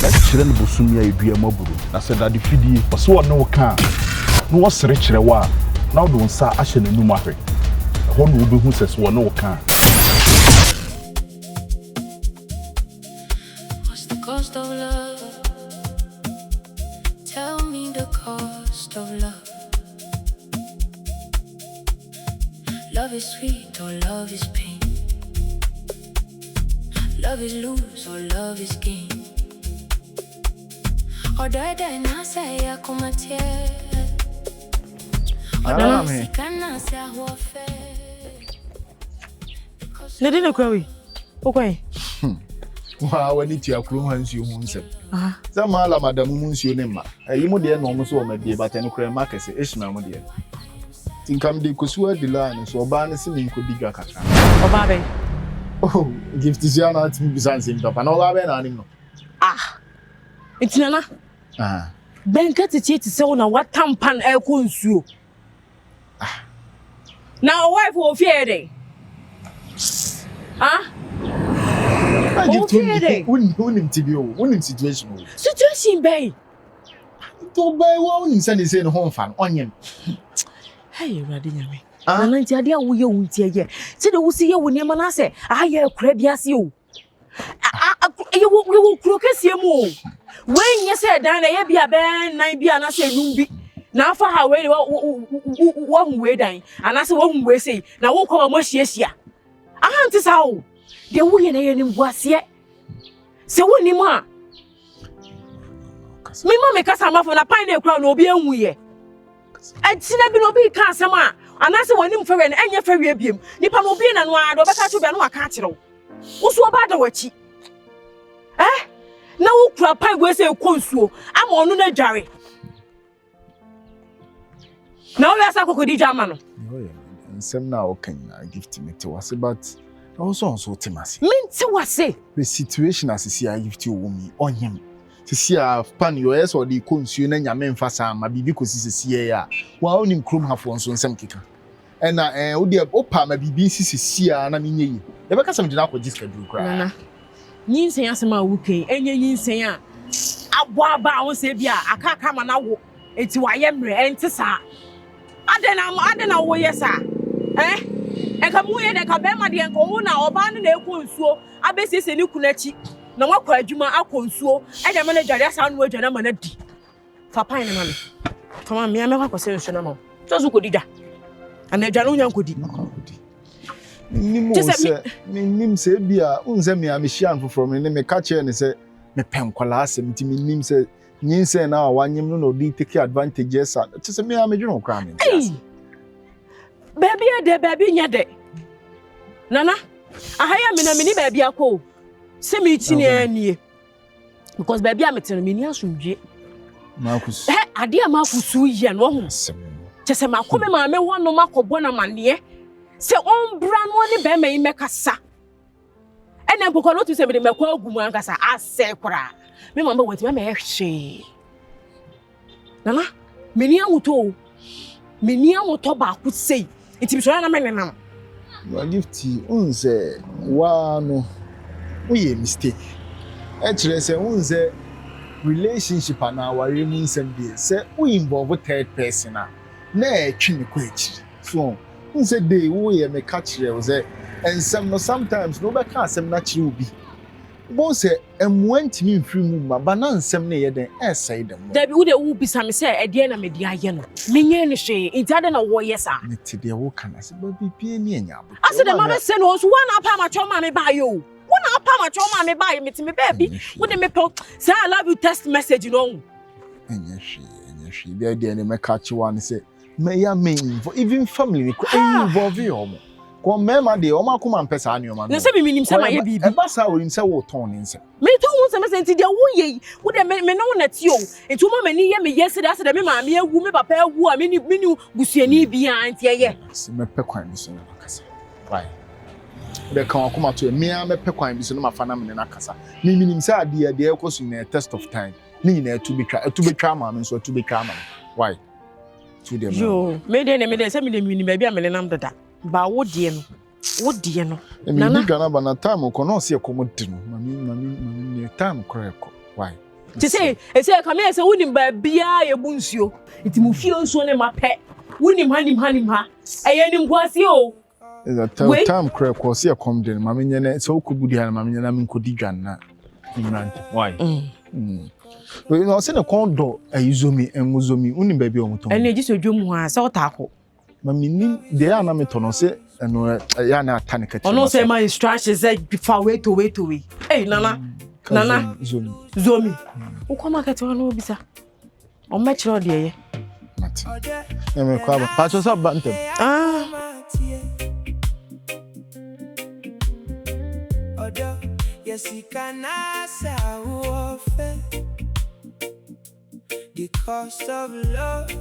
Let's children Busumia Idria Moburu. I said that the fidi was so no can. No was rich rewa. Now don't say Ashen and Numare. One will be who says one no can. What's the cost of love? Tell me the cost of love. Love is sweet or love is pain. Love is lose or love is gain. Or die na say ya kumatie. Or sikana say huafe. Nadine kwawi. Okay. Wow, when it's your crew hands you won't say. Zamala Madam Monsieur Nema. You mo dear no so my dear, but any crime market say Ishmael, my dear. Think I'm the Kusua the line, so Barnes in could be Gakata. Oh, baby. Oh, Gifty Ziana to be something up and all our animal. It's Nana. Ben cut it to say on what tampan air coons you. Now, wife will fear day. I give to wouldn't to be wouldn't situation. Situation, bay. To buy one send his in home fan onion. Hey, Regina. And I tell you, we won't hear ye. Say the see you when your man say, I hear crebias you. You will crocus your move. When you said, Dan, I be a band, I be an assay, Ruby. Now for how one way dying, and that's one way say, now won't call much yes, ya. I want to say, the woman was yet. So when you ma, me mamma, because I'm off on a pine crown, will be on we. I'd seen a bit of cancer, and that's one him for an any ferry beam. Nipa will be an one, or better to be no catcher. What's so bad about you? Eh? Now, crap, I will say, Consul, I'm on a jarry. Now, that's a cocoa man. And some now can give to me to us, but also so Timothy. Mean to what say? The situation as I see, I give to you on him. To see a pan your ass or the consumer and your men for some, maybe because it's a CA. Well, only Crum have one son some kicker. And I would have opa my BBC CA and I mean, the back of some dinner with this can do cry. You say, as my wookie, and you say, I won't say, I can't come and now. It's why I'm rent, sir. I don't know where yes, sir. Eh? And come away and come back, my dear, and go now, or ban the consul. I bet it's a new cunetti. No more quite you, my consul, and the manager, that's how we're going to do. For pine money. Come on, me, I'm not going to say, no, just who could and the Jaluan could Nim say bia unze me amishian from me catch and say me pem kwala asem ti me nim say nyin say na wanyem no no take advantages at say me amedwon kra me. Baby de baby nya de. Nana, ahaya me na me ni baby akọ. Se me tini anie. Because baby ametene me ni asumdwe. Makus. Ade amakusu ye no ho. Chese makome ma me ho no makobo na mane. Se on brand one be me mekasa. Ene mpoko no tu se me de mekwa agumu ankasa ase kora. Me mama wati me hwe. Nana, me ni amuto. Me ni amuto ba ku sei. Iti bisora na me nenam. You Gifty unze wa no. We mistake. Actually say unze relationship na wari mu nsem bi. Say we involve third person na etwi me kwa echi. So unse dey we me catch here say and sometimes no be can sem na chiri obi. Bo say went me free mu ma ba na nsem na ye den say dem. Da bi wo de wo bisa me say e de na me de aye no. Menye ne hwe, intade na wo yes a. Me te de wo kana say ba bibie ni anya abo. Ase de ma be say no so one apa ma choma me ba yo. One apa ma choma me ba ye me te me baby. Wo de me po say I love you text message no. Enye hwe. There me catch one say me ya me even family ni involve you. Ko mema de o makoma mpesa anu ma no. Se me nim se ma ye bibi. E ba sa wo nim se wo ton ni nse. Me ton wo se me senti de wo ye. Wo de me no na ti o. Enti wo ma ni ye me yes de ase de me ma me awu me papa awu a me ni busuani bia anti ye. Se me pe kwan bi so na kasa. Why? De kan akoma to me a me pe kwan bi so na mafa na me na kasa. Me nim se ade e kosu na test of time. Ni na etu betwa ma me so etu betwa ma. Why? To them. Yo, me de se me de mi ni ba bia me nam dada. Ba wo die no nana me gana ba na time ko no se ko modino mami time koreko why To say come here say wonim ba bia ye bunsuo. Iti mu fie nsuo ne mape. Wonim hanim ha. Eye nim kwase o. Is a time crack was here come then. Mammy Yana, so could be here, Mammy Yana, could Digana. Why? But you know, send a condo, a Uzumi and Muzumi, only baby on top. And they just do more, so taco. Mammy, they are not metonose, and Yana Tanica. Oh, no, say my instructions say far way to wait away. Hey, Nana, Zomi. Who come back to one bisa? Or match your dear. Mati. I'm a crab, patches up bantam. Yes, he can answer the cost of love.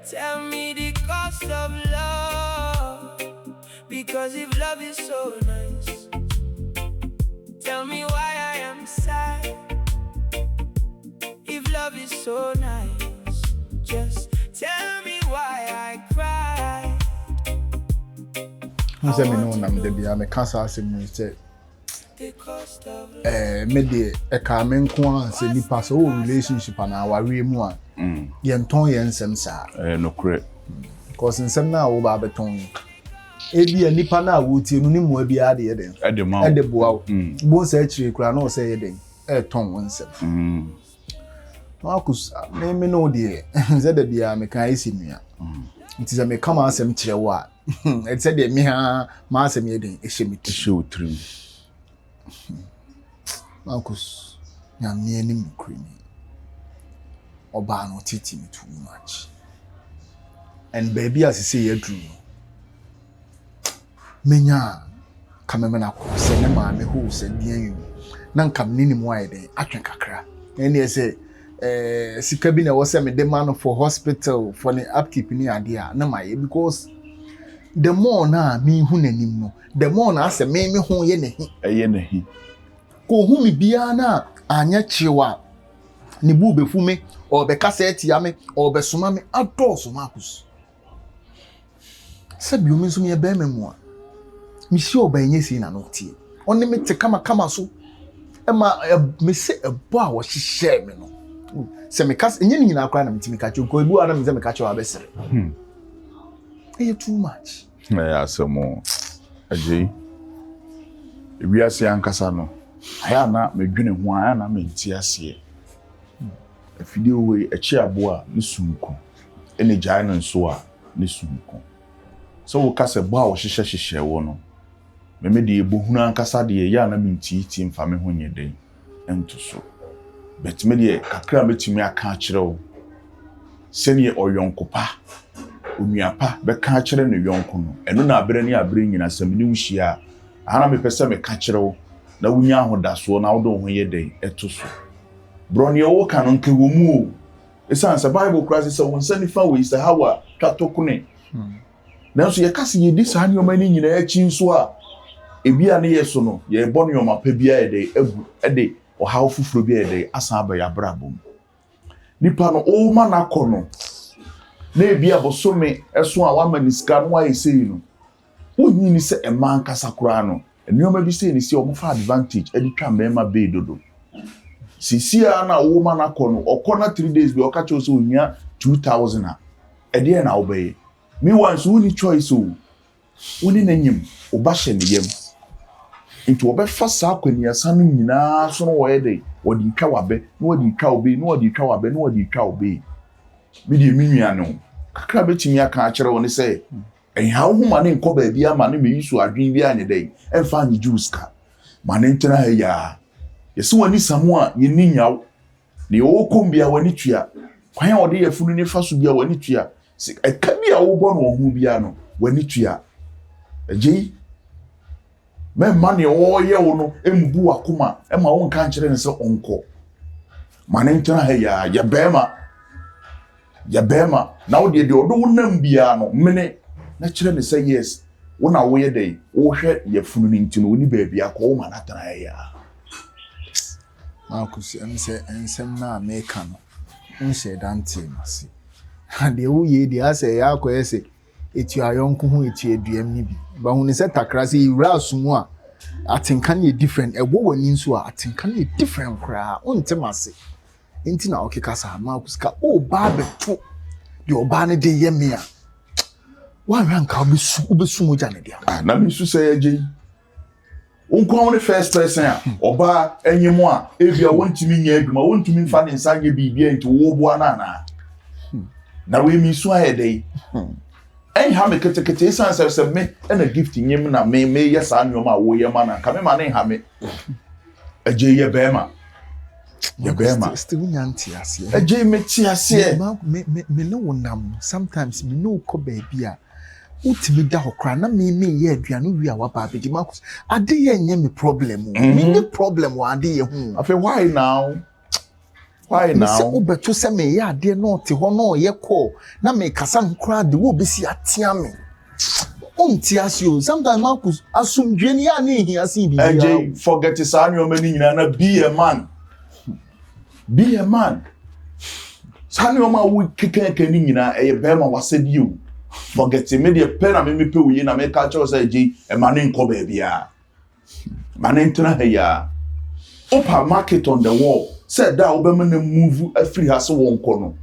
Tell me the cost of love. Because if love is so nice, tell me why I am sad. If love is so nice, just tell me why I cry. I say me no nam de bia me kasa asem say me e ka me nko an se nipa so relationship na aware mu a ye nton ye nsem sa no kre because nsem na wo ba beton e bia nipa na wo tie no ni mu bia de ye den e de boa bo sa chire kura na o say ye den e ton wo nsem Marcus me no de ze de bia me kan isi nua nti ze me kama asem kire wo a e said me ha ma asem ye den e hye show trim Marcus na me ni mkrimi oba no titi me too much and baby as say you do menya kameme na ko se ne ma me ho se bian yu na nkam ni mu aye den atwen kakra ene say sika bi na wo se me de man for hospital for the upkeep ni ade a na my because the more na me hu nanim no the more na ase me hu ye nahi ko hu mi bia na anya chiwa ni bu be fu me o be kasa etia me o be soma me adoso Marcus sabi o me so me be memu a mi si o ba enye si na no tie oni me te kama so e ma me se ebo a wo hihye me no se me kasa enye ni nyina akra na me timi ka ko ebu ana me se me ka wa be sere too much asemo Agyei ebi ase ankasa no aya na medwene ho aya na menti ase afide we echi abo a ne sunku ene gyae no nso a ne sunku so wo kase bo a wo hyehyɛ wo no me de ebohunu ankasa de ya na menti mfa me ho nyeden ento so bet me de kakra metumi aka akire wo senie oyonkopa onuapa be ka akire no yonko no eno na abere ne abere nyina sam ne wuhia ana me pese me ka akire wo na wunya ahodaso na wo do ho yeden eto so broni wo ka no nke wo mu o esanse bible cross say won sani fa we say hawa katokune nanso ye kase ye di sa ne omani nyina achi nso a ebia ne yeso no ye bɔ ne omapa bia ede agu ede o hawo fufuro bia ede asan ba ya brabom nipa no o ma na kɔ no na ebia bosome eso a wa maniska no wa yesei no wonyi ni se eman kasa kura no enioma bi sei ni se o mo fa advantage edi twa mema be dodo sisia na wo ma na kɔ no okɔ na 3 days bi o ka cho so onya 2000 a ede na obey me once woni choice o woni nanyim o ba hye ne yam into obefa sa akwani asa no nyina so no wo yede wodi twa wabe no wodi twa obe no wodi twa wabe no wodi twa obe me di minua no kakra betimi aka akere wo ne say ha wo ma ne nkɔ ba bia ma ne me yisu adwen bia anye dai emfa anye juice ka ma ne ntena ha ya yesi wani samu a ye ni nyaw ne wo kombia wani tua kwan a wode yafunu ne fa so bia wani tua eka bia wo bɔ no wo hu bia no wani tua Agyei me ma ne wo ye wo no emubu akoma e ma wo nka nkere ne se onko ma ne ntena ha ya bema na wo de odo wonam bia no mene na kire ne say yes wo na wo ye dai wo hwɛ yafunu ne ntino ni ba bia ko wo ma na tena ya Marcus say ensem na America no nhye dante masi ade wo ye di ase ya akɔ ese etu ayonko ho etu eduam ni bi ba hu ne se takra se iwra sumu a atenka ne different ebo wani nso a atenka ne different kra ontemase enti na okeka sa Marcus ka o ba beto de oba ne de ye me a wa ranka obesu moja ne dia na me su say Agyei unkwa the first person a oba enyemo a ebia wontimi nya adwuma wontimi mfa ne nsanye bibia nti wo bo ana na we mi su ahede en ha me kete sanse se me na Gifty nyem na me yes anyoma wo ye ma na ka me ma ne ha me Agyei ye bema ye bema still nyanti ase Agyei me ti ase me no wonam sometimes me no ko baby a utimi da hokra na me ye aduane wi a wa ba be di Marcus ade ye nye me problem me problem wa ade ye hu afi why now se obeto se me ye ade no te ho no ye ko na me kasa nkra de wo besi atia me onti asio sometimes Marcus asumdwe ni ya ni hia si bi Agyei forget is anyo mani nyina na be a man sanyo ma wo keke ni nyina e be ma wasedi o forget me de pen na me pe uyi na me ka cho say Agyei e ma ne nko ba bia ma ne ntena ha ya open market on the wall said that obema na move afiri ha so wonko no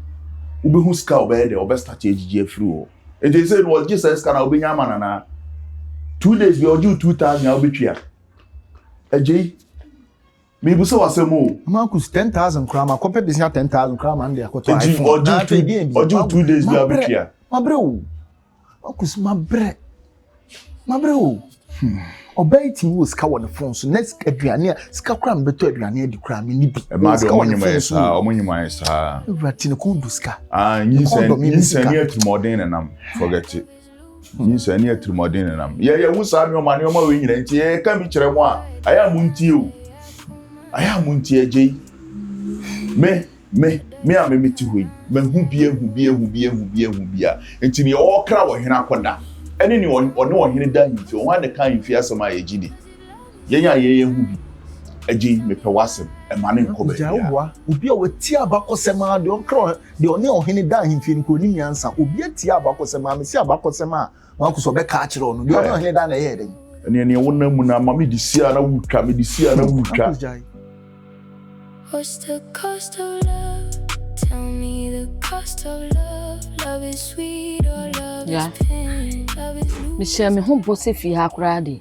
obehu ska obe de obe start ejiji afiri o and they said was Jesus kana obenya mana na 2 days we oju 2000 obetwia Agyei me bu so wasemo Marcus 10,000 krama compare this 10,000 krama and they akoto oju 2 days we obetwia mabre o Marcus mabre o obey ti wo ska won phone so next aduane ska kra mbeto aduane adi kra me ni bi ma do omonyima esa rati ne ko du ska nyinsa ni atrumodin nam forget it nyinsa ni atrumodin nam ye wusa mi omane oma we nyina nti e ka bi kire mo a aya muntie o aya muntie Agyei me a me ti hoyi me hu bia nti ne o kra wo hena akoda ene ni one ohene da himfi o wan kan himfi asema ye gidi ye hu bi Agyei me pe wasem e mane nko ba ya obi a wati abakosema de okro de one ohene da himfi nko ni nyansa obi ati abakosema me si abakosema wan ko so be ka akire ono de one ohene da na ye den ene wona mu na mama di sia na wutwa me di sia na wutwa What's the cost of love? Tell me the cost of love. Love is sweet or love is pain. Love is Michelle, me home boss fi ha kura de.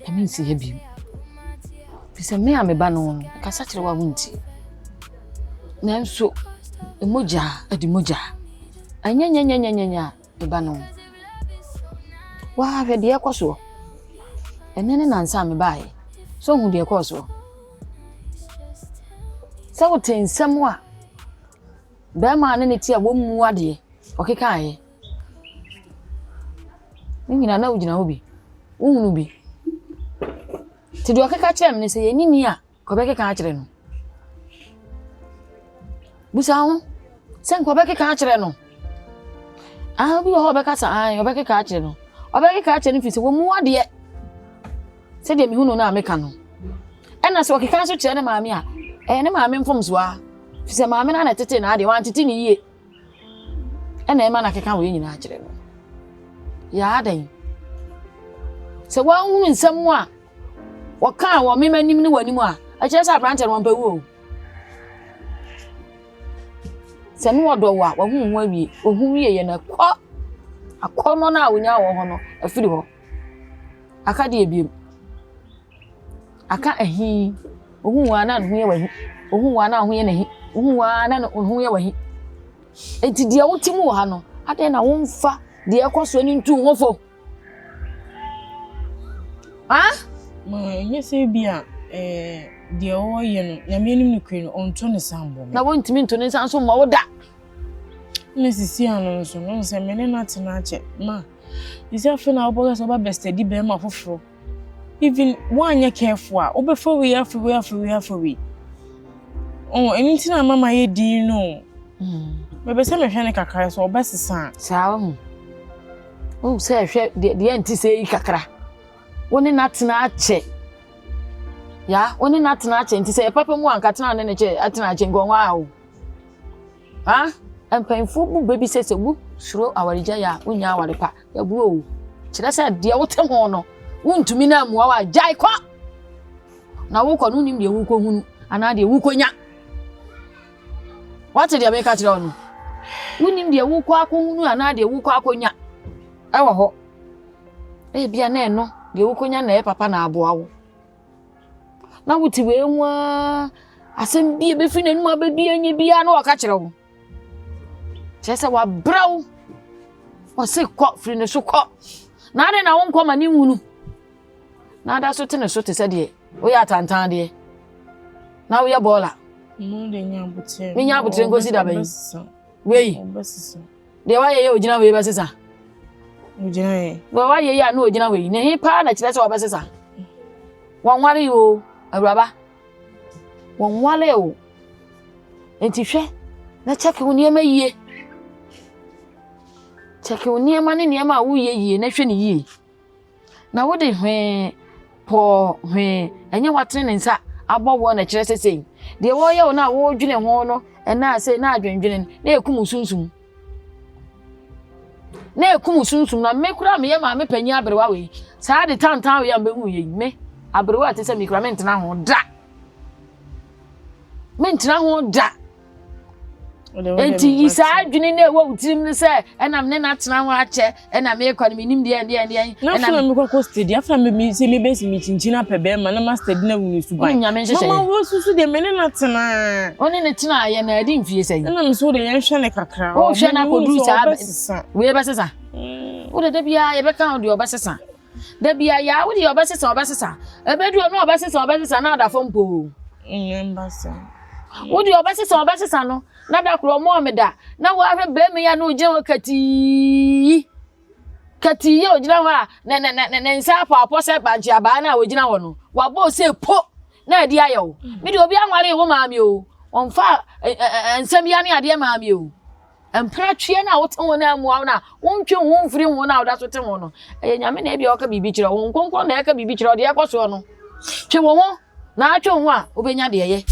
I mean see hebi. Pisa me a me ba no kasa kire wa wunti. Na nso emoja adi moja. Anya me ba no. Wa hwe de ekoso. Enene na nsa me bae. So hu de ekoso. Sa woten samwa. Ba ma ne ti a wo mu ade. Okeka aye. Nyina na ugina obi. Uhunu bi. Ti do okeka kire me se ye nini a ko be keka kire no. Busa ho. Se ko be keka kire no. Ah bi ho be kasa an obe keka kire no. Obe keka kire no fi se wo mu ade. Se de mi hunu na ameka no. Ena se okeka so kire ne maami a ne maami mfom so a. Fi se maami na tete na ade wan tete ni yie. Ena e ma na keka wo nyina kire no. Ya adan. Se wa hunu nsam a wo kan wo memanim ni wanim a kire se abrante no mpa wo. Se no wodo wa wo hu ho awie, wo hu wie ye na kwa akono na wonya wo ho no afiri ho. Aka de ebiem. Aka ahi. Wo hu wa na no ye wahi. Wo hu wa na ho ye na hi. Wo hu wa na no ho ye wahi. Enti dia wotimu wo ha no, ade na wo mfa de ekoso ni ntu ho fo. Ah? Yes, bia de o ye no, na me nim no kwe no onto ne sambo. Na wo ntimi nto ne sanso ma wo da. Ne sisi anu so no se me ne na tena ache. Ma. Isi afa na oboga so ba bestedi be ma foforo. Even one ye careful a obefa we afa. Oh, anything na mama ye di no. Bebe se me hwe ne kakra so obesesa. Saa ho. Oh, se hwe de anti se kakra. Woni na tena ache. Ya, woni na tena ache nti se papa mu anka tena ne che atena ache ngonwa a o. Ha? Empanfo bu baby se bu suro awarija ya unya aware pa. Ya bu o. Kire se de wote ho no. Wuntumi na muwa wa jai kwa. na wo ko no nim de wo ko hunu ana de wo ko nya what de make catch on wo nim de wo ko akohunu ana de wo ko akonya e wo ho e bia na eno de wo ko nya na e papa na aboa wo na wuti we nwa asem bia be fi nanu abedi anya bia na waka kire wo chese wa braw o se ko fri ne so ko na ade na wo nko ma ni hunu na da so te ne so te se de o ya tantan de na wo ya bola mo de nya butere me nya butere ngosi da ban wei de wa ye ogina wei ba sesa ogina ye wa ye ya na ogina wei ne he pa na kire se wa ba sesa wanware yo awuraba wanwale o enti hwe na check wo niema yie check wo niema ne niema wo yie na hwe ne yie na wo de hwe po hwe enya watene ne nsa abowo na kire sesei de wo ye wo na wo dwene ho no na ase na adwendwene na ekum sunsun na mekura me ye ma me panyi abrewa we saa de tantan we ya mehu ye me abrewa te se mikura mentena ho da enti isa adwene na ewo utirim ne se enam ne na tena ho ache enam e kwani minim de enam me kwa study after me se me base me chinchina pebe ma na master di na wuni su bai mama wo susu de me ne na tena oni ne tena ye na adi mfie sei enam so de yen hwe ne kakra o hwe na producer we be sesa wo de bia ye be kan de obasesa da bia ya wo de obasesa ebedu no obasesa na adafo mpo mbasa wo de obasesa no na da kro mo me da na wo ahwe be me ya no je wo kati ye ogina ho a ne nsa apo se banchi aba na ogina wo no wa bo se po na adi ayo me de obi anware wo maami o onfa ensam ya ne ade maami o empra twie na wote wo na amu na wontwe ho mfiri ho na woda so te ho no nyame na e bia o ka bibi kire wo nkonkon na e ka bibi kire o de e koso no twe wo ho na atwe ho a obenya de ye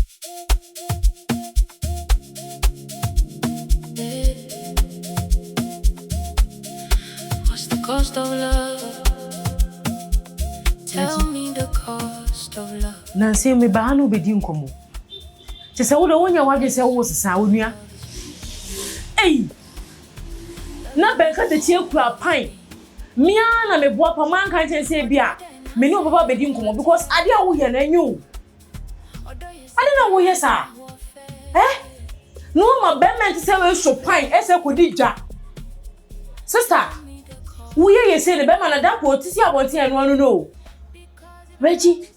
cost of love. Tell me the cost of love. Nancy me ba no bedi nkomo. Che se wo do wonya waje se wo sesa onua. Ei. Na be ka te tie kura pan. Mia na me boa pa man kan se bia. Me ni obaba bedi nkomo because ade a wo ye na enyu. Ade na wo ye sa. No ma be men se we so pan ese kodi dja. Sister Uye say the bema na da ko tisi abonti enu no. Reggie,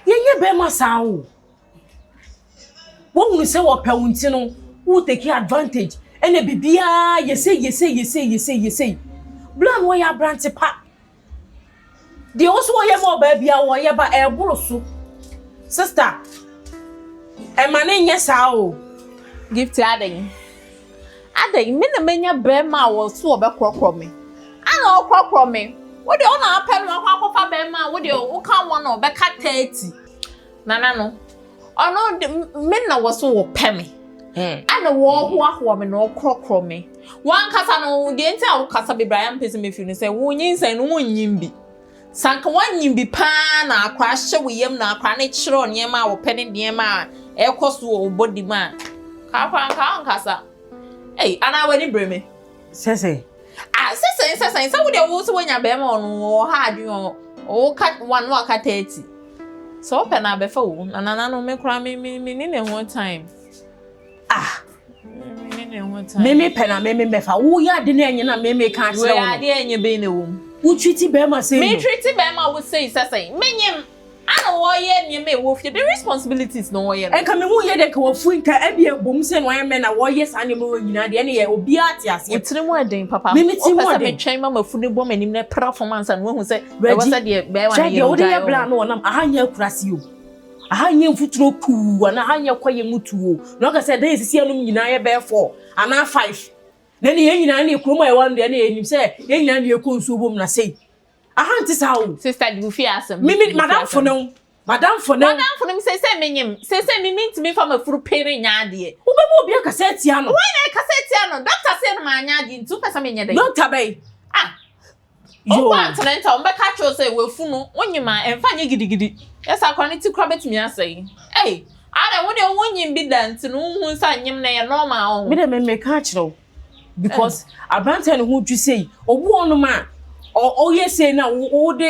yenye bema sao. Wo hunu se wo pawunti no, wo take advantage. Ene bibia ye say. Blam wo ya branch pa. De also wo ye mo ba bia wo ye ba e buru so. Sister, e ma ne nye sao. Gifty Agyei me na menya bema wo so obekokro me. Ana okokro me. Wo de ona apem no akwakofa bema wo de wo kan won no beka 30. Nana no. Ono me na wo so wo peme. Ana wo ho me no okokro me. Wan kasa no de ntia wo kasa be Brian pese me fi no say wo nyinsan no wonyim bi. Sanka wanyim bi pa na akwa hye wo yam na akwa ne kire ne ma wo pene de ma e koso wo body ma. Ka kasa. Hey, ana wani breme. Sese. Sese, so we dey wo so wanya be ma ono ha adwon o ka one no ka 30. So open na be fa wo. Nana no me kura me ni ne one time. Me ne one time. Me pena me be fa. Wo ya de na enye na me ka kire wo. We ya de enye be na wo. Wo treat be ma say. Me treat be ma wo say sese. Menyem ana wo ye ni me wo fi the responsibilities no wo ye. Enka me hu ye de ka wo fu nka ebie bom se no ye me na wo ye sa ne me wo nyina de ne ye obi ati ase. Otire mu eden papa. Me ti mu eden. Me twen mama fu ne bom anim na performance an wo hu se e wo se de be wa na ye. Wo de ye bla no nam ahanya kurase yo. Ahanya mfuturo ku na ahanya kwaye mutuo. No ka se de sisi anum nyina ye be 4 ana 5. Na ne ye nyina na ekuro ma ye 1 de na ye nim se ye nyina na ye ko nsu bom na sei. Ahanti sao. Sister du fi asem. Me madam for no. Madam for me say menyem. Say me mean me from a furu pere nya de. Wo be mo bia cassette ya no. Why na cassette ya no? Doctor say ma nya de ntu pesa menya de. Doctor bay. O kwa talenta o be ka cho say we fu no onyima emfa nye gidigidi. Yes, I can't to crab it me, I say. Hey, I don't want to win you be dance and who's on him there normal. Me dem me catch no because abanten who you say obu onu ma o yes say na o de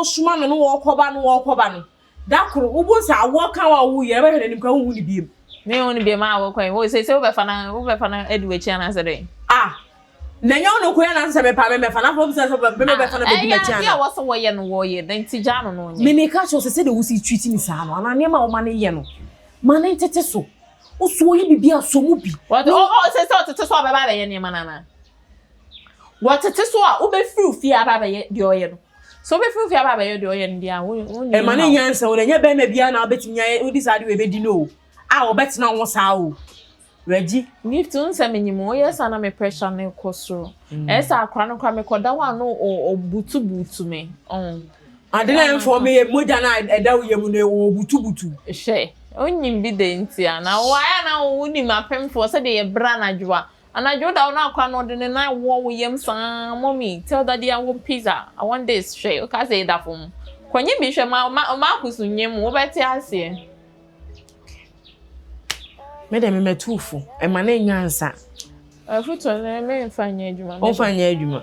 suma no wo koba no da kro obu sa wo kan wa wo ye be hwe nim kan hu ni biem me woni be ma wo kwan wo say we be fa na edu echi na say dey na nya no ko ya na se be pa me fa na from say be fa na be di echi ya wo so wo ye no wo ye then ti ja no nye me catch o say de wo si treat ni sa no ana ne ma wo ma ne ye no ma ne tete so o so yi bibia so mu bi what say tete so ba ye ne ma na what tete so a wo be free fi aba ba ye di oye no so be free fi aba ba ye di oye ndia wo e ma ne nyansa wo nya be ma bia na obetimi nya wo di sa de we be di no a obetena wo sa o Reggie Gifty unse menyimo yes ana me pressure na ekosoro esa akra no kwa me koda wa no o butu me ade na enfo me moja na eda wo yemu na o butu she onyim bi de ntia na wa ya na wo ni mapemfo se de ye bra na dwoa anadwo da na akra no de na wo yem san mommy tell daddy I want pizza I want this she o ka say that for kwenye bi hwe ma kusu nyem wo beti ase me dem me tufu e ma na nyansa futo na me mfanya adwuma o fanya adwuma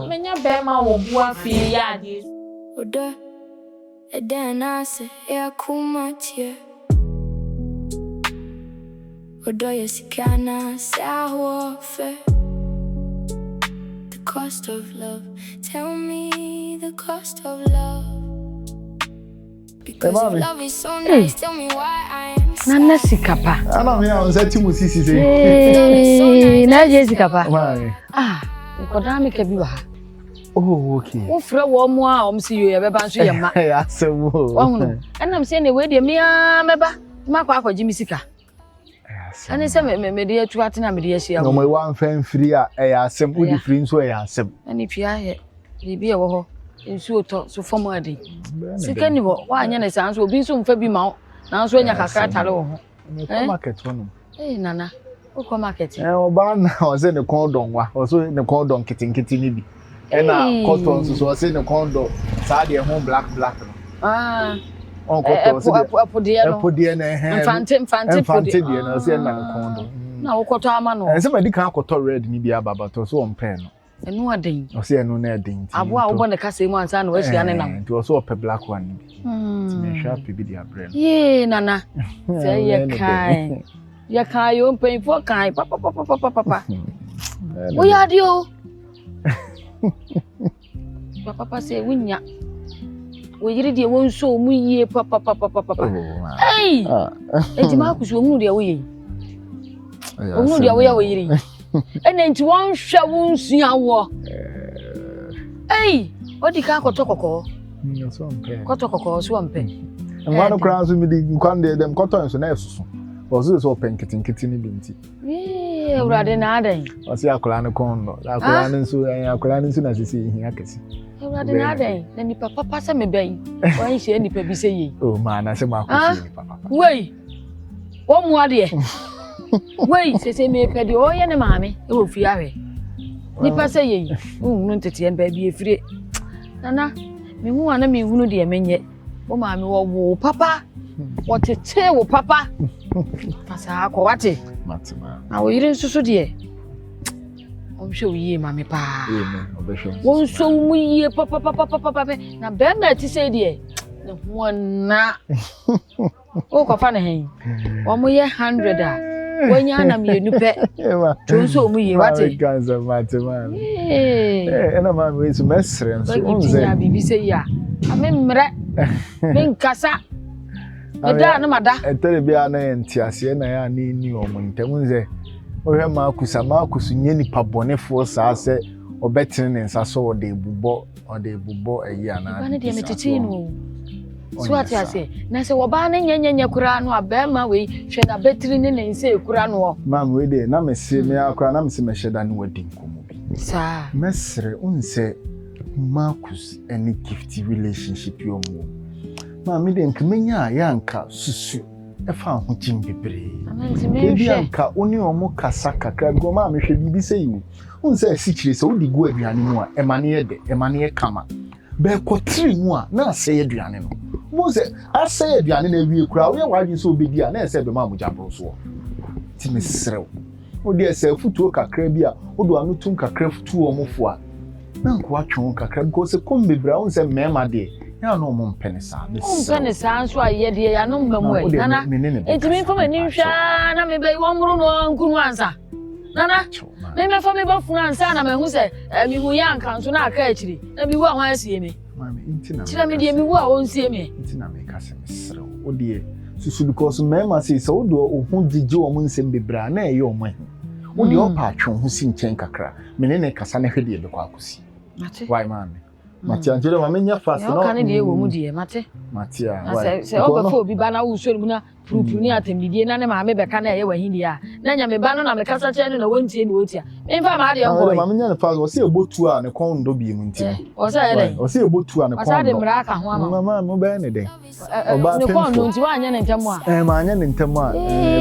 menya be ma wo bua fi ya de Oda edanase ya kumatie Oda yesikana sawofe The cost of love Tell me the cost of love Because if love is so nice Tell me why I am sad Nana sikapa Ana me on say Timothy say na je sikapa Why nkoda me ka bi wa ha Oh okay wo frɛ wo mo a om si yo ye beba nso ye ma ya sewo wahunu enam se ne we de me a meba makwa akɔgye mi sika ani se me de atu atena me de ahia no mo wan fan free a ya asem udi free nso ya asem ani pia he bibi e wo ho nsu oto so fom ade sika ni ho wa anya ne san so obi nso mfa bi ma na nso anya kakra tare wo ho market wono nana o market oba na o se ne condom wa o so ne condom kitinkiti ni bi ena cotton so o se ne condom sa de ho black on cotton so apodie na infante podie na se na ne condom na wo koto ama no se ma di kan koto red ni bi aba to so on pen no enu aden o se enu na aden ti abo a wo ne kasa mu ansa na wahia ne nam to so pe black one ni bi ti me sharp bi dia brain ye nana say ye kai yo pen fo kai papa wo ya dio papa say wunya wo yiri die won so mu yie papa ei enti ma kusu ohunu de wo yi ohunu de wo ya wo yiri ene enti won hwa won sua wo ei odi ka kotokoko so ampe kotokoko so ampe ngwa no kra so mi di nkwande dem koton so na esusu o so pen kitinkiti ni binti urade na adan o se akola no kondo akola nso na sisi hin akasi urade na adan na ni papa se me bai wan hye ni pa bi se yi o ma na se ma akosi ni papa wei o mu ade wei se me pedi o ye ne maame e wo fi awe ni pa se yi no ntete en ba bi efire nana me hu ana me hunu de menye o maame wo papa wo tete wo papa pasa ko wate matima na wo yire nsusu de o hwe wo yie maame pa obehwe wo so mu yie papa na be ma ti se de ne ho na o ko fa ne hen o mu ye 100 a wonya na me nupe to so mu yie wate ganza matima ena ma me so mesre nso onze ya bibi se ya amemre men kasa eda na mada etere bia na entiase na ya ni omuntem nze ohwe ma kusu nye nipa bonefo saa se obetene ne nsa so ode ebubo eyi ana ba ne de metete no so ati ase na se wo ba ne nyenyenye kura no abema we hwe na betiri ne nsa ekura no mam we de na mesi me akura na mesi meheda ne wadi nkomo bi sa mesre unse Marcus any Gifty relationship yo mu Mami de nkmenya ya nka susu efa ho jimbebre ebi anka oni omo kasa kakra go ma me hwe bibi se yi unse asichire se odi go aduane mu a emane ye de emane ye kama be kotiri mu a na ase ye aduane no Mo say I say aduane na wie kura we wadwe so obedi a na ese be ma mo jabro so. Ti me serew. O de ese futuo kakra bi a o do anu tum kakra futuo omofo a. Na nko atwon kakra because kom bebra on say mema de. Ya no mo mpene sa. Mpene sa nso aye de ya no mbamu e. Nana. Etimi fo mani hwa na me be wonmuru no nkunu ansa. Nana. Me fo me ba funu ansa na me hu say mi hu ya nka nso na aka akiri. Na bi hu a hwan asie me. Mami intina. Tira me de mi hu a onsie me. Intina me ka se mesrew. O de susu because mema say so do o hu gige o mo nsem bebra na e yo mo. O de o pa atwon hu si nchen kakra. Me ne kasa na hwede e be kwa akosi. Mate. Why mami? Mate anjere mami nya fast no. Ya kan de e wo mu de mate. Mate a. Why? Se o be fo bi ba na wo so mu na purupuru ni atemdidie na ne maame be ka na ye wahindi a. Na nya me ba no na me kasa che na wontie ni otia. Me fa ma de enko. Mami nya fast o se ebotu a ne kon do bi mu nti. O se ye o se ebotu a ne kon. O sa de mra ka ho ama. Mama mo be ne den. Oba ne kon no nti wa anya ne ntemu a. Ma anya ne ntemu a.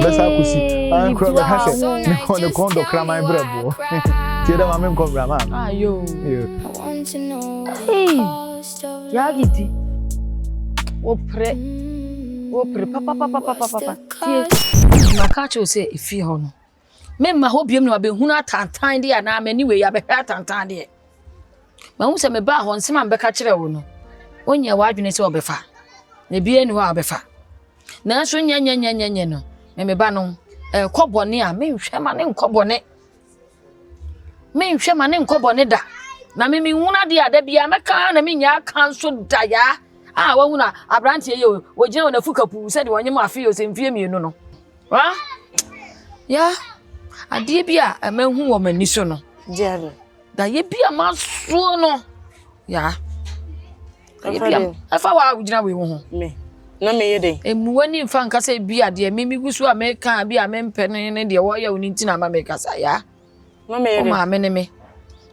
Be sa akosi. An kro be ha se ne kon do kra mai brebo. Ti da mami ko bra ma. Ayo. I want to know Ya Gifty. Opre papa. Makacho say ifi ho no. Me ma ho biem no be hunu atantan de ana ma niwe ya be atantan de. Ma hu se me ba ho nsema be ka kire wo no. Onye wa adwene se obefa. Na bie ni ho obefa. Na so nya no. Me ba no kobone a me nhwe ma ne nkobone. Me nhwe ma ne nkobone da. Na me huna de ada bia meka na me nya kan so da ya. Ah wa huna abrante ye wo gina na fukapu se de wonye ma afi yo se mfie mienu no. Wa? Ya. Ade bia mahu wo mani so no. Diado. Da ye bia maso no. Ya. Ye bia. Afa wa gina we ho. Me. Na me ye den. Emuwani mfa nkasa bia de me migusu a me kan bia me mpene ne de wo ya oni ntina ma me kasa ya. Na me ye den. O ma me ne me.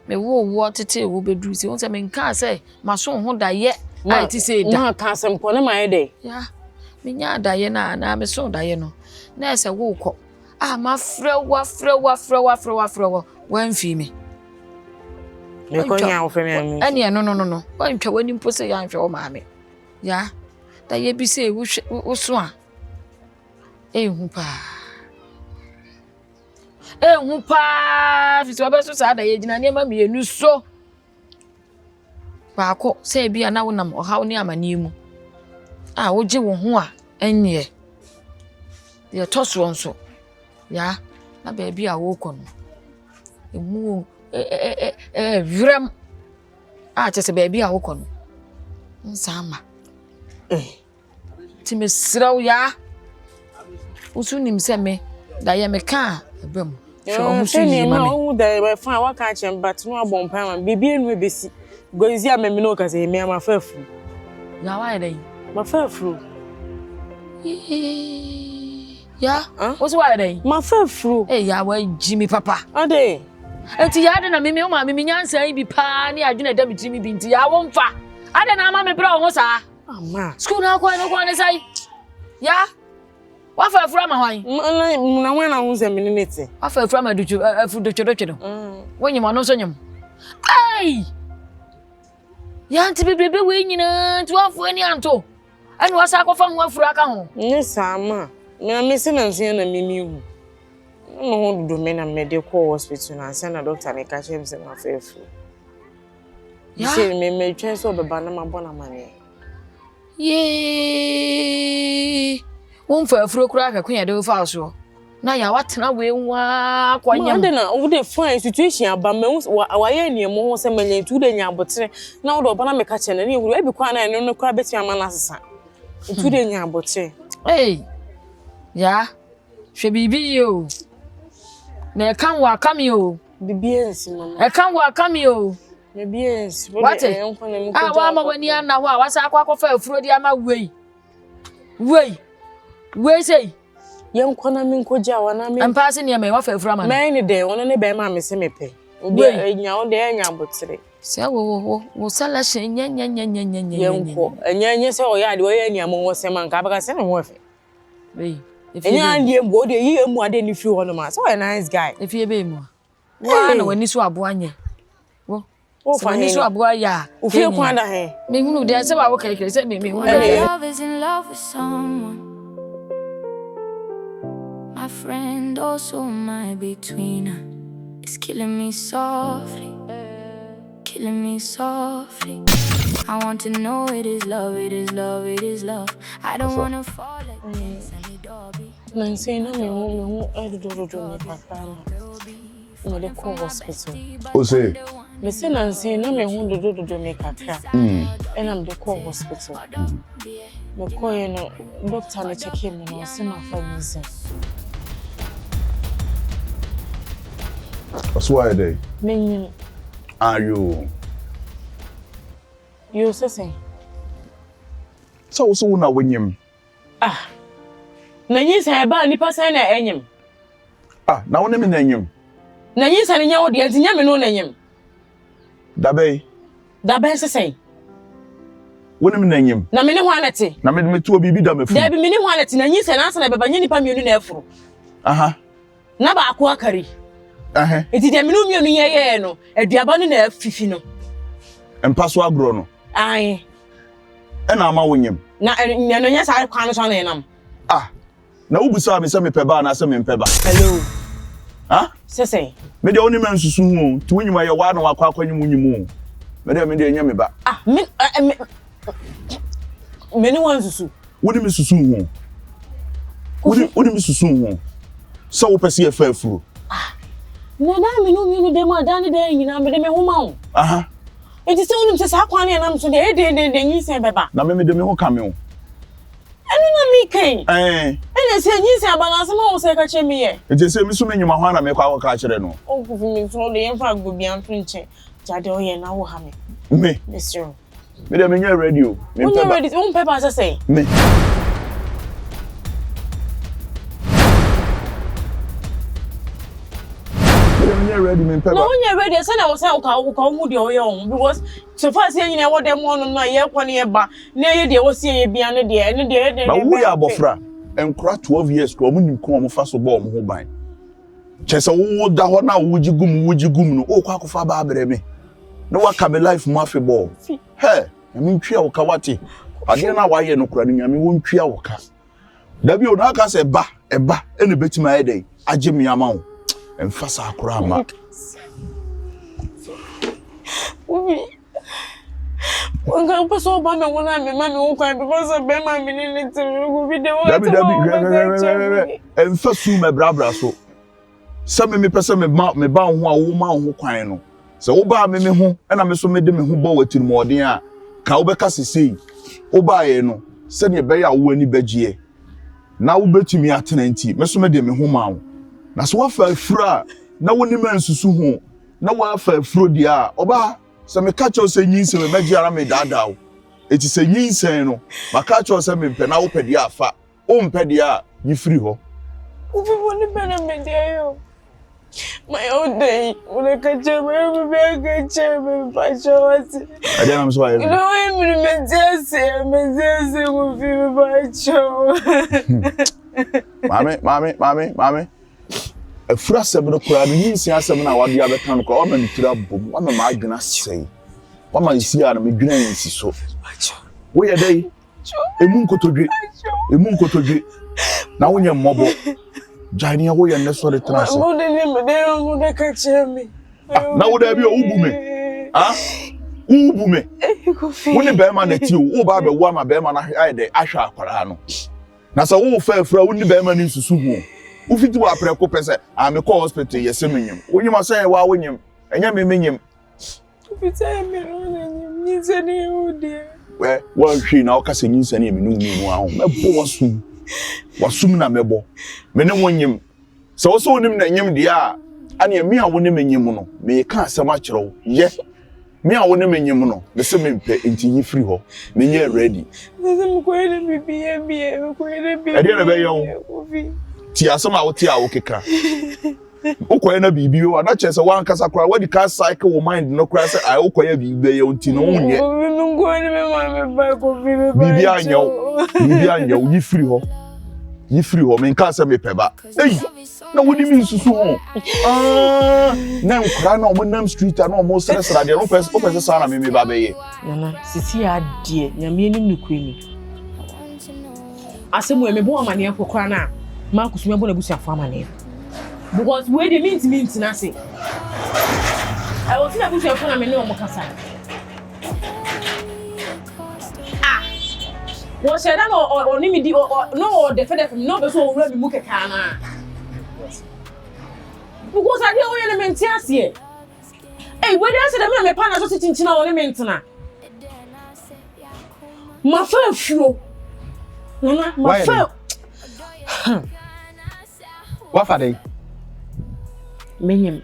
Me wo tete wo beduru se won se me nka se maso ho da ye. I ti say da. Ma ka sem ko na ma ye den. Ya. Me nya da ye na me so da ye no. Na se wo ko. Ah ma frewa wan fi me. Me ko nya wo fe me. Ene no. Wan twa wani mpo se ya nhwe wo ma me. Ya. Da ye bi se wo so a. Ehu pa. Fi so ba so sa da ye gina ne ma me enu so. Baako se bia na wonam ohaw ne amani mu. Ah wo je wo ho a enye. Ye toso nso. Ya na ba bia wo kɔ no. Emu vrem. Ah chese ba bia wo kɔ no. Nsama. Ti me sraw ya. Usu nim se me da ye me ka abam. So musu yi ma me. Da ba fa wa ka chem but no abon pa ma bibi enu ebesi. Gozi a me no ka se me ma fafu. Ya wa dai. Ma fafu. Ya, what's why dai? Ma fafu. Ya wa Jimmy papa. Ade. Enti ya de na me o ma me nyansa bi pa ni adwena da me timi bi nti ya wo mfa. Ade na ama me bra wo sa. Ama. School na kwa ne sai. Ya. Wa fafu ama hwan? Na wan na hu se me ne ti. Wa fafu ama duchu afu duchu no. Wonyi ma no so nyam. Ai! Ya nti bebebe we nyina nti wa fu ani anto. Ani wa sa akɔfa ho afuru aka ho. Nye sama. Me se na nsia na mimi hu. No ho do me na me de call hospital na nsia na doctor ne ka chem se ma fafu. Ya se me twen so beba na mabona mane. Ye. Won fa afuru kura ka kunya de fa so. Na ya watena we nwa kwanyam. Ade na wo de fine situation aba me wa ye niam ho se manya tu de nya abotre. Na wo do bana me ka che na ne wuru ebi kwa na eno no kwa beti ama na sesa. Tu de nya abotre. Ya. Hwe bibi yo. Na kan wa kam yo. Bibi ensi mama. E kan wa kam yo. Bibi ensi. Wate? Ah wa ma wani ana ho a wasa akwafa afuro di ama wei. Wei sei. Yenkona minkoja wana me ampase ne me wa fa afura ma me ne de wono ne be ma me se mepe obi enya wo de enya botre se wo sala hye nya yenko enya se o ya de wo ya nia mo wo se man ka baka se ne wo fe enya ande mbo de yi emu ade ni fi ho no ma so a nice guy if you be mu wa na wani so abo anye wo O fa ni so aboa ya. O fi kwan da he. Me hunu de se ba wo kere se me hunu My love is in love with someone. My friend also my betweener. It's killing me softly. Killing me softly. I want to know it is love, it is love, it is love. I don't want to fall against any doggy. Nancy na me hu do me papa. Me de call hospital. O say Me say Nancy na me hu do me kakra. And I'm the call hospital. Me call you no doctor na check him no say na fa reason. What's why they? Me Are you? You say So na wenyim. ah. Na yin say ba nipa say na enyim. Ah, na wone me na enyim. Na yin say nya wo de antinya me no na enyim. Dabe say. Wone me na enyim. Na me ne ho anete. Na me to bibi da mafu. Da bi me ne ho anete na yin say na na beba nya nipa mienu na afuru. Aha. Na ba akwa akari. Aha. Enti de mienu mienu ye no, aduaba no na afifi no. Empaso agro no. Ai. E na ama wenyim. Na no nya sa kwa no so na enam. Ah. Na ubusa me se me peba na se me mpeba. Hello. Ha? Say. Me de oni mansusu hu, ti wonyima ye wa na wakwa akwanyum nyimu. Me de nya me ba. Ah, me ni wan susu. Woni me susu hu. Woni me susu hu. So wo pese e fa afuro. Na me no mi de ma dan de nyina me de me homa o. Aha. Enti se wonim se sa kwa na enam so de de nyi se beba. Na me de me ho ka me o. Eno na mi kan. Eh. Se nyi se abana se ma wo se ka che mi ye. Enti se me so me nyima ho na me kwa ka kire no. O ku fi mi so de yen fa gbo bi anto nche. Jade o ye na wo ha me. Me. Monsieur. Me de me nya radio. Me When peba. you ready, un pepper say. Me. Ready me peba. No, when you're ready, say na wo say o mu de o ye on because so far say nyina wo dem on no ye kwa ne ba na ye de wo say ye bia ne de Ba wo ya abofra enkura 12 years ko omunim ko omo fa so bo omo ho ban. Chese wo da ho na wo jigum no o kwa kofa ba abere me. No wa ka me life mu afi bo. He, me ntwia wo ka wate. Ade na wa ye no kura no nyame wo ntwia wo ka. Da bi o na ka se ba ene betima ye dey agye me ama wo. Emfasa akura ama. Ubi. Wanga paso ba me wona me ma me wo kwa because be ma me ni ntiru go bi de wo. Dabi. Emfasu me brabra so. Se me pese me ba ho a wo ma ho kwan no. Se wo ba me ho e na me so me de me ho bo watiri mo odin a ka wo be ka sesei. Wo ba ye no se ne be ya wo ani bagye. Na wo betumi atena nti me so me de me ho ma wo. Na so wa fa afura na woni mansusu ho na wa fa afuro dia oba se me ka cho se nyinse me magi ara me dada wo eti se nyinse no ma ka cho se me mpe na wo pede afa o mpe dia yifiri ho Ubi woni bana me dia yo my old day when ka che me pa chawati ade na me so aye no we me se wo fi me pa chaw Mame afura sebe no kura no yinsi asem na wade abeka no ko o ma ntira bom wa ma adwena sei wa ma isi ya na me dwena yinsi so wo ye dai emu nkotodwe na wonye mmobo jani wo ye ne so de trase mo de ka che me na wo da bi o ubu me ubu me woni be ma na ti o ba be wo ma be ma na aye de ahwa akwara no na sa wo fa afura woni be ma ni susu ho ufiti wa preko pese me call hospital yesemenyem wonyima say wa wonyem enya memenyem ufiti me no ni se ni udi we wa hwi na okase nyinsa ni emenu mu aho mebo wasum na mebo me ne wonyem so wo so wonim na nyem dia ane me a wonim nyem no me ka asem a kyerɛw ye me a wonim nyem no me se me mpe enti yifiri ho me nye ready me se me ko ene bibie me ko ene bibie ade na be yo ti asema wo ti a wo keka ukoye na bibi wa na chese wa nkasa kra wadi ka cycle wo mind no kra se ai ukoye bibi ye unti no unye ngoni me ma me ba ko bibi anyo yifiri ho me nka se me peba ei Na woni mi nsusu ho. Na nkra na omo street na omo sere de no pese sa na me ba be ye. Nana, sisi adie, nyame anim no kwani. Asemu me bo amane akokra na, ma kusumi bo na busuafo amane. Because we dey mint na say. I was in a busuafo na me no omo kasa. What said I or nimidi no defender from no so already muke kana. Because I dey oye element here. Hey, where dey say dem me pa na so tintina element na. Ma fa furo. Nana, ma fa. What for dey? Menyem.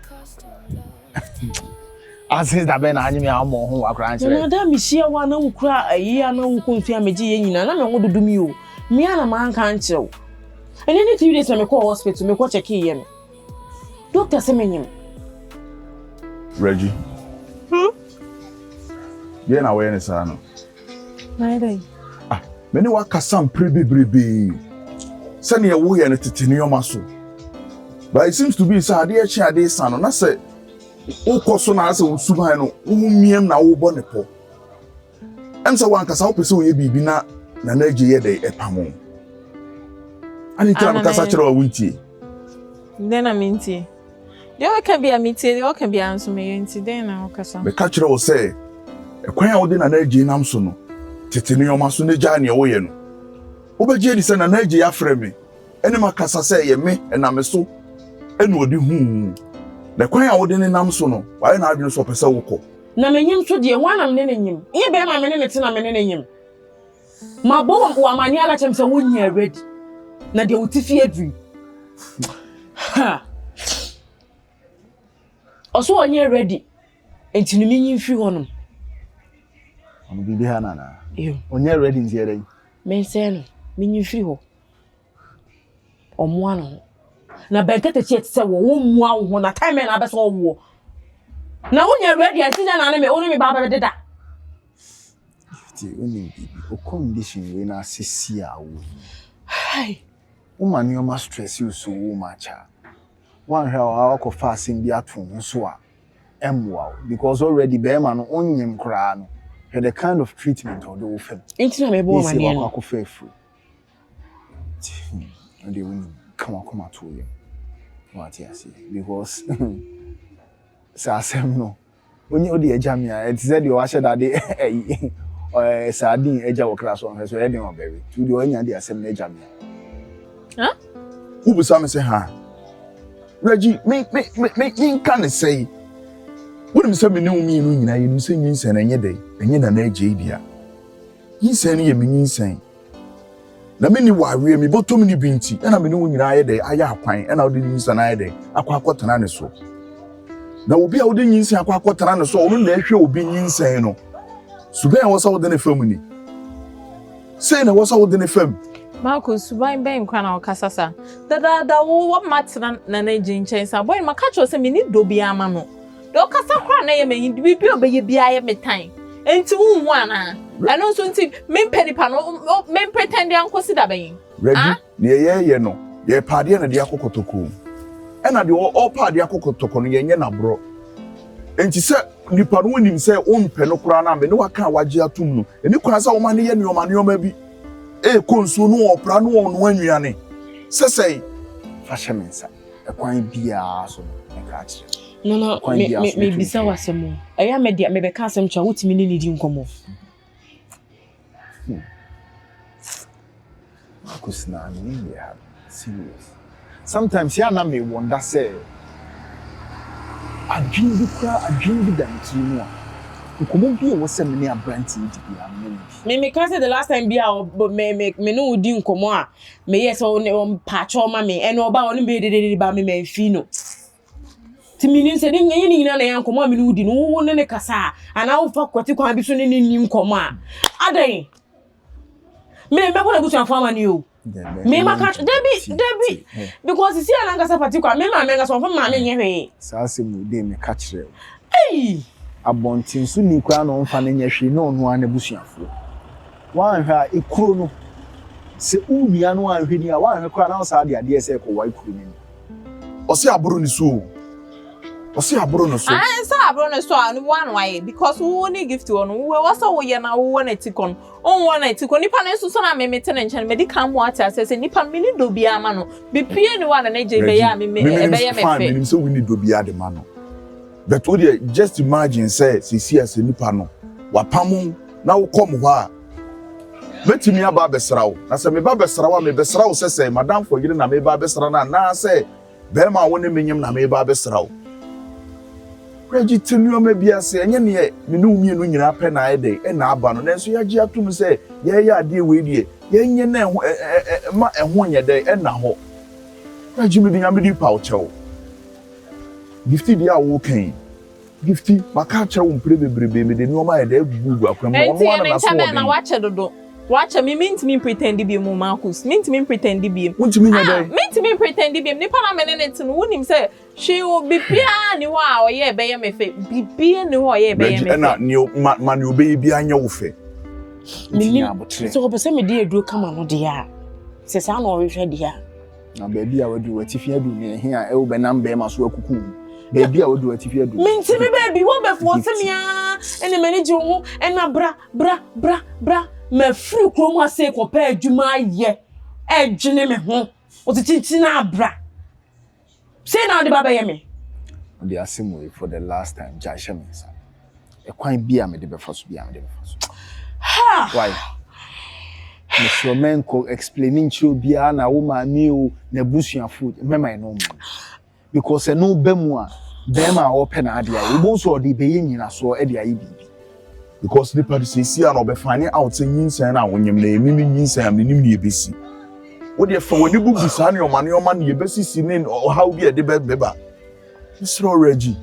Asis da be na anyi me amo ho akra nchire. Na da mi hia wa na wukura ayi ana wukontu ameji ye nyina na me ho dodo mi o. Mi ana man kan chirew. Ene ni 3 days na me call hospital me ko check ye me. Doctor say menyem. Reggie. Yeah, na we ne sa no. Na dai. Many wa kasam prebebrebe. Sane ye wo ye ne tetene yoma so. But it seems to be say ade echi ade san no na say ukoso na ase usuban no umiem na wo bo ne po. Emse wan kasa wo pese wo ye bibi na Agyei ye dey epamo. Ani tira kasa kire wa wuntie. Den na mintie. Yo can be a meeting, you can be answer me into den na okasa. Me ka kire wo say ekwan a wo de Agyei nam so no. Tetene yoma so ne gya ne wo ye no. Wo be gye di say Agyei afre me. Ene makasa say ye me na me so. Ene odi hu. Na kwan a wo de ne nam so no, wa na adwene so pese wo kɔ. Na menyim so de wan am ne nyim. Ye be ma me ne te na me ne nyim. Ma bo wa mani ala chem se wonya ready. Na de wotifi adru. Ha. Oso onye ready. Enti no menyim fi honom. Ono bibi ha na. Yo. Onye ready nzie dey. Men se no, menyim fi ho. Omo ano. Na benkete che se wo mua wo na time na abeso wo. Na wonya ready ati na me oni me baba deda. Gifty, oni bibi. O condition we na sisi a wo. Hai. Woman you must stress you so much. One how ko fasting bi ato nso a emwa because already be ma no onyem kra no. The kind of treatment or the offer. Enti na me bo ma ne. Ko fa fu. And they will come at you. What you see because Sasem no. When you the Jamia, it said you washed that day sardine eja wo class on so heading on baby. To the one the assembly Jamia. Huh? Who be some say ha? Reggie, me can say. What am say me no me no nyina you say nyinsen enye dey. Enye na Agyei dia. Nyinsen ye me nyinsen. Na me ni wawe me botom ni binti na me no nyina aye dey aya akwan na odi nyinsen aye dey akwa ne so. Na obi a odi nyinsen akwa ne so ono na ehwe obi nyinsen no. Suban wo sa wo de ne fam ni. Say na wo sa wo de ne fam. Marcus, suban ben kwa na okasasa. Da wo matna na Agyei nchensa. Boy makacho se me ni dobi ama no. Do kasa kwa na ye me bibi obeye bia ye metan. Enti wu ana. Ano so nti me penipa no me pretend ankosi da ben. Reggie, ye no. Ye pade na de akokotoko. E na de all pade akokotoko no ye nye na bro. Enti se nipa no nim se onpe no kura na me ne waka waje atum no. Eni kwa sa wo ma ne ye nioma bi. Konso no opra no ono anwiane. Sesei Fashion mensa. Ekwan bia so no ka kire. No, me bisa wasemo. Eya media me be ka asem cha wotimi ni di nkomo. Marcus na me ya serious. Sometimes ya na me wonder say adwin bi danti mu a. Nkomo bi e wo se me ne abranti di bia me can say the last time bia me no di nkomo a me yes o pacho ma me eno oba oni be de ba me mfi no. Timini se din nyi ni na yankomo me no di no wo ne kasa ana wo fa kwati kwa bi so ne ni nkomo a adan me ko na busu afama ni o me maka debi because see ana ngasa pati kwa me ma me ngasa fo ma me nye hwe sa se mu de me ka kire ei abontin so ni kwa no mfa ne nye hwe na onu ana busu afo wan hwa ekuro no se unua no anhwe ni a wan hwe kwa na sa de ade se ko wa ekuro ni Osi aburo ni so. Osi aburo no so. Ah, so aburo no so anu one why because we only gift one. We was so we na we want etikon. On one etikon nipa na so na me mete na nchen me di kan mo ata say nipa me ni do bia ma no. Be pie ni one na Agyei be ya me be ya me fe. Me so we need do bia de ma no. But what just imagine say see as nipa no. Wa pam na wo kom ho a. Metimi aba besra wo. Na se me ba besra wo me besra wo say madam for yire na me ba besra na say be ma wo ne menyem na me ba besra wo. Reggie tenuoma bia se enye ne me no umie no nyina pe na ede e na aba no nenso ya gi atum se ye ya ade we die ye nye na ma ehwo nye de e na ho. Reggie me dia me di pa o chew. Gifty dia wo kan. Gifty maka kire wo mpre bebrebe me de nuoma ede gugu akram no ono na so wo na wache dodo. Watch me mint me pretend to be mo Marcus. Mint me pretend to be. What you mean that? Mint me pretend to be. Nipa na menene tin wonim say she will be bia ni wa oye be ye me fe. Bibia ni wa oye be ye me fe. Na ni man obe bia anya wo fe. So ko se me dey aduro kama no dey a. Se sa na o hwe dey a. Na ba bia wadu watifi adu ne he a e wo be nam be ma so akuku. Ba bia wadu watifi adu. Minti me baby wo be fo se me a. Ene manage wo ena bra. Me free krom ase ko pa adwuma ye edwene me ho otiti na abra say na de baba ye me the assembly for the last time jasha me sa e kwan bia me de be faso bia me de be faso ha why Mr. Menko explaining to bia na wo ma mi o na busua food me my no because e no be mu a be ma open ade a wo so de be ye nyina so e de ayi bibi. Because the party see an obefani out saying saying I when you name yinsa am nim ye besi. What if for when you book san your man ye besi sinin or how be a debate beba. Mr. Reggie.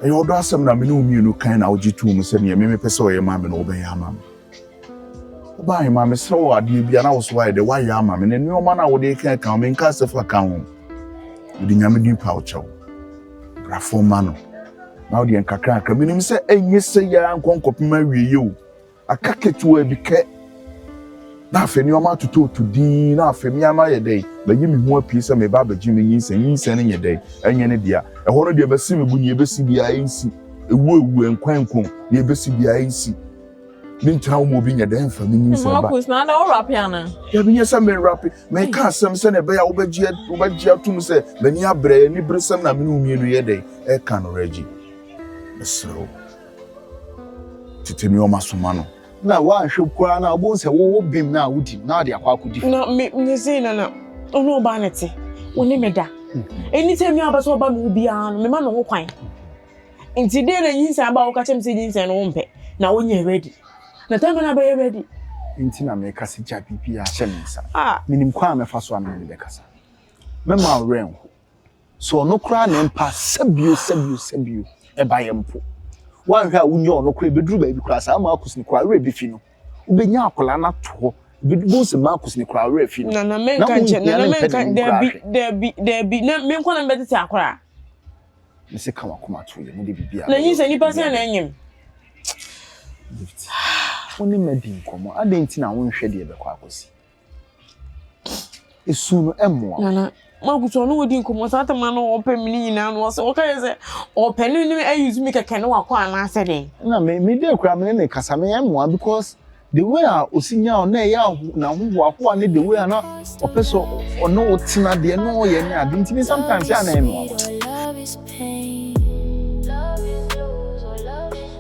E odo asem na me no mi no kan na ogi tu mu se ne me pese o ye ma me no obe ya ma me. Oba ma me se o ade bia na wo so why de why ya ma me ne no ma na wo de kan me nka se fa kan ho. Odi nyame di pa o chew. Grafo ma no. Now the enkakra minim say enye say ya nkonkopema wieye o akaketu e bike na afeni o ma toto to din na afemi ama ye dey ba yi mi ho apie say me ba baji me yinsa ne ye dey enye ne dia e ho no de ba si me bu ni e besi bia ensi ewu enkwankon ni e besi bia ensi min tran mo bi nya dey mfa me yinsa ba Marcus na da rap ya na ya bi nya say me rap me ka asem say ne be ya wo ba gi atum say mani abre ni bresem na me no mi no ye dey e ka no Reggie. So titemi o masomano na wa hwe kwa na obo se wo bim na wudi na de akwa akudi na me say na ono ba nete woni meda anytime you abaso ba no bia no me ma no ho kwan nti de na yinsa ba wo ka chem se yinsa no wo mpe na wonye ready na time na ba ready nti na me kase ja bibi a hye mensa ah minim kwa me fa so am ne be kasa me ma ren so no kra na mpa sabio e ba yempo wan hwa unyo no kra beduru ba bi kra sa ma akusni kra we bi fi no ubenya akola na to bi bo se ma akusni kra we fi no na men kan che na men kan there be na men kwa na betete akora me se kama kuma to ye me de bibia na yin se ni person na enyim woni madi nkomo adenti na won hwe de be kwa akosi esu no emmo na Maguso no wodi nkomo sata ma no open mi nyina no so o kai se open ni use me keke no akwa na ase den na me dey kura me ne kasa me emmo because the way a osinya o na ya na ho akwa ne the way na opeso ono otina de no ye ni ade ntimi sometimes ya na emmo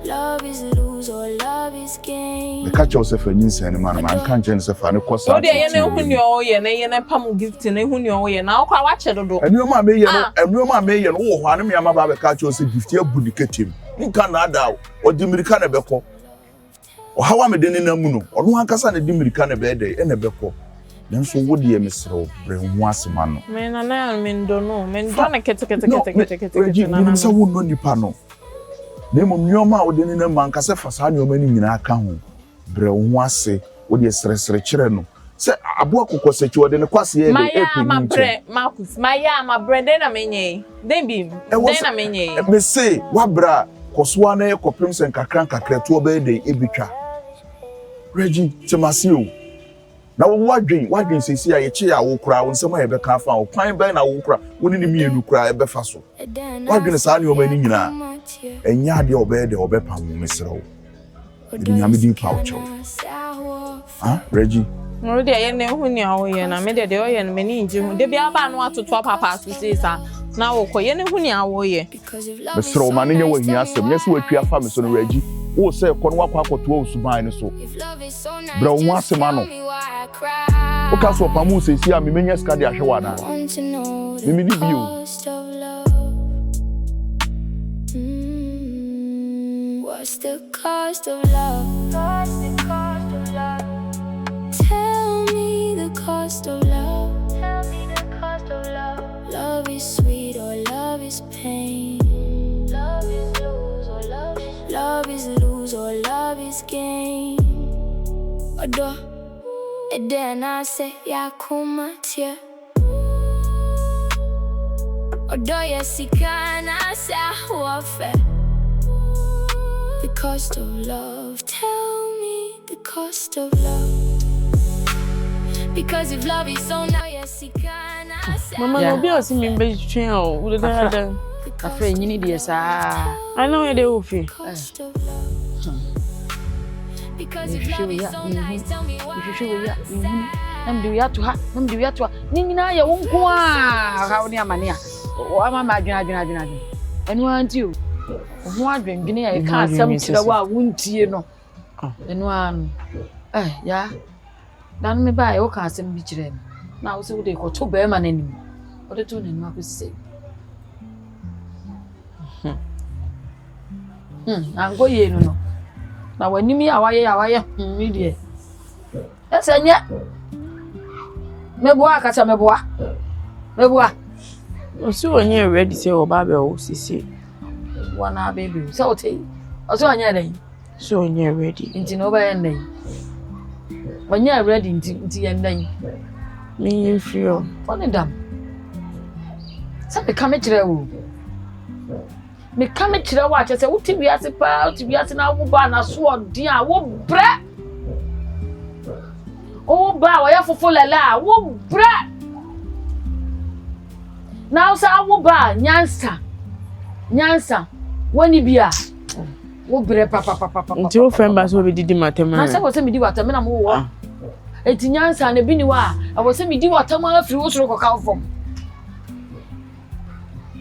love is lose or love is gain. The catch yourself and yinsa ni man kan chen se fa ne kosa. O de ye na hu ni o ye na ye na pam gift na hu ni o ye na akwa wa che dodo. Enuoma me ye no enuoma me ye no wo ho ane me ama ba be catch yourself gift abu ni ketem. Nka na ada o di mirika na beko. O hawa me de ne na mu no. Ono ankasa na di mirika na be dey e na beko. Nanso wo de ye mesro bre hu asema no. Me na me ndo no. Me ndo na kete na. Ni so wo no nipa no. Nemo nyoma ode ne man kase fasa nyoma ni nyina aka ho bre wo ase ode sresre kire no se abo akokọ sechi ode ne kwase ye de epi ma bre Marcus ma bre de na menye den bi de na menye me say wa bra kosoa na ye kopem se nkakra to obe de ebitwa Reggie temase o na wadwen sisi a yechi a wo kura wo nsɛm a yɛbɛka afa wo kwan bɛn na wo kura wo ne mienu kura ɛbɛfa so wadwen saa ne ɔma ni nyina ɛnya ade ɔbɛyɛ de ɔbɛpa wo mesrɛ wo ebi nyame din pa wo kyɛw Reggie no de ye ne hu ni awo ye na me de oye no me ni nji hu de bia ba no atoto papa so sei sa na wo ko ye ne hu ni awo ye mesrɛ wo ma ne nyɛ wahia asɛm nyɛ sɛ watwi afa me so no Reggie wo sɛ kɔ no wakɔ akɔto wo suban ne so bra wo ho asɛm ano wo ka so pamu sɛsi a me menya ska de ahwɛ wa na me me di bio What's the cost of love? Tell me the cost of love. Tell me the cost of love. Love is sweet or love is pain. Love is lose or love is gain. Adore, and then I say ya kuma tia. Adore yesika na say wafe. The cost of love. Tell me the cost of love. Because if love is so now yesika na say. Mama no be osi mi be twen o. Wo de da. Afre nyini de saa. I know where they will feel. Because if love is so nice, tell me why. Nam de ya to ha. Ni nyina ye wo nko a. Ha wo ni amane a. O ama ma adwena. Enu anti o. Ho adwendwene ya ka asem kire wa wuntie no. Enu an. Ya. Dan me ba ye wo ka asem bi kire no. Na wo se wo de ko to be ma nanim. Wo de to nanim akose. Ango ye no. Na wanimi awaye mi de. Esenya. Meboa kata meboa. Osi onye ready say oba be o sisi. Wana baby. So ote. Oso onye den. So onye ready. Nti no ba yen den. Onye ready nti yen den. Me yin feel. Oni dam. Sabe kame kire wo. Me kame kire wo a che se wuti biase na wo ba na so odin a wo bre. O ba wo ya fofo lela wo bre. Now sa wo ba nyansa woni bia wo bre papa. Nti o friend so be didi matema. Na se wo se me di watam na mo wo. Eti nyansa na bi ni wa, a wo se me di watam afiri wo soro koka fom.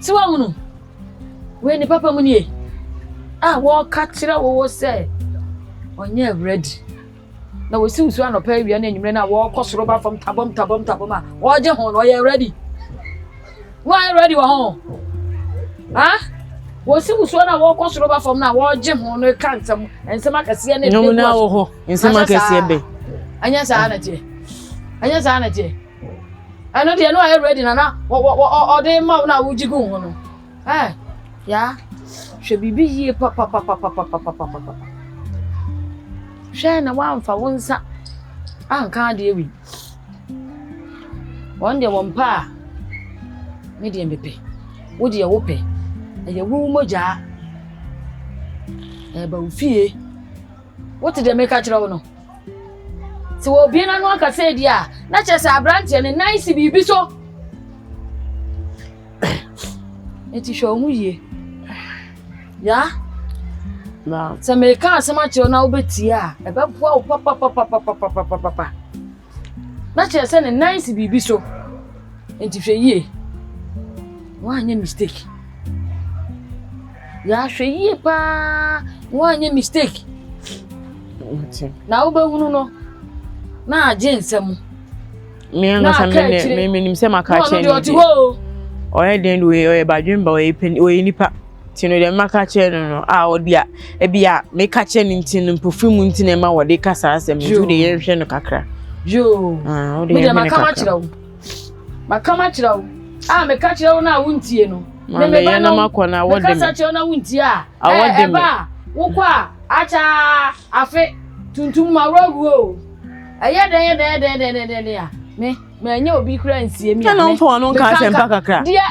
Si wa hunu. We ni papa mu ni wo ka kire wo se onye ready. Na wo si usu anopa awia na enyumre na wo kosoro ba fom tabom a wo je ho no ye ready. Why ready wa ho? Wo si usu na wo kosoro ba fom na wo je ho no ka nsem akase na no na wo ho nsem akase be. Anya sa na tie. Ano de no are ready na o de ma na wo jigu ho no. Ya. Hwe bibi yie papa. Hwe na wa mfa wonsa. Anka de ewi. Wonde wompa. Me de mbepe. Wo de wo pe. Eye wo moja. Ba ufie. What did they make a trouble no? So be na no aka say dia. Na che sa abrante ne nice bibi so. Eti hwe omu yie. Ya? Na. Se me ka asema che na obeti a, e be boa wo papa. Na che se ne nice bibi so. Enti hwe yie. Wa anya mistake. Ya hwe yie pa. Wa anya mistake. Na wo be hunu no. Na aje nsem. Me anga sa me nim se maka che ni. Oye den we oye badwin ba oye pen oye nipa. Tino de maka che no odia e bia me ka che ni ntin mpofimu ntin ma wode kasa asem ntu de yenhwe no kakra. Yo. Ode ye me kakra. Makama chirawo. Me ka chirawo na wuntie no. Me ba na makona wode me. Ka chirawo na wuntie a. Awode me. Ba wo kwa acha afe tuntum marogu o. Aya den ya. Me anya obi kura nsie mi. Na no fo no ka sem pa kakra. Dia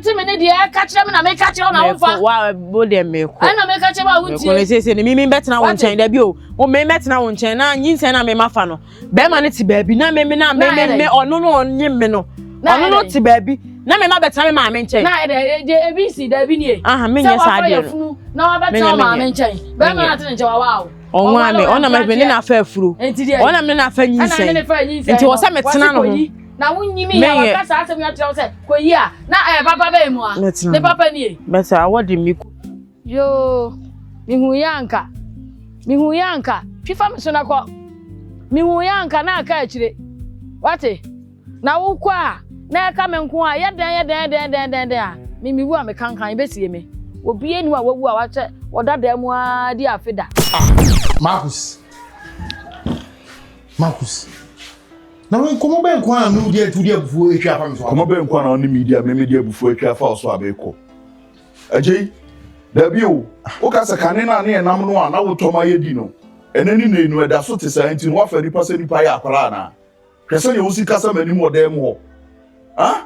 wonti me ne de ka kire me na me ka kire na wo fa wa bo de me ko na me ka kire ba wonti ko se ne mi betena won chen da bi o me metena won chen na nyinse na me mafa no be ma ne ti baabi na me ono no onye me no ono no ti baabi na me ma betena me ma me nchen na ABC da bi ni aha me nya sa de no na wa betena ma me nchen be ma na tene nchen wa onwa me ona me ne na fa afuro ona me na fa nyinse nti wo se metena no na wunyimi ya wakasa asem ya tell say koyi a na papa be mu a ne papa ni besa awodi mi yo mihu yanka fifa me so na ko mihu yanka na aka akire wate na wukwa na aka me nko a yeden a mimiwu a me kankan besie me obi enu a wawu a wache odada mu a di afida Marcus na wen komo ben kwa no dia tu dia bufu etwa fa me so komo ben kwa na oni media me media bufu etwa fa so abeko Agyei dabi o ka se kane na ne nam no a na wotoma yedi no enani no enu eda so te sa nti no afa nipa se nipa ya akwara na hwese ne wosi kasa mani mo dem ho ha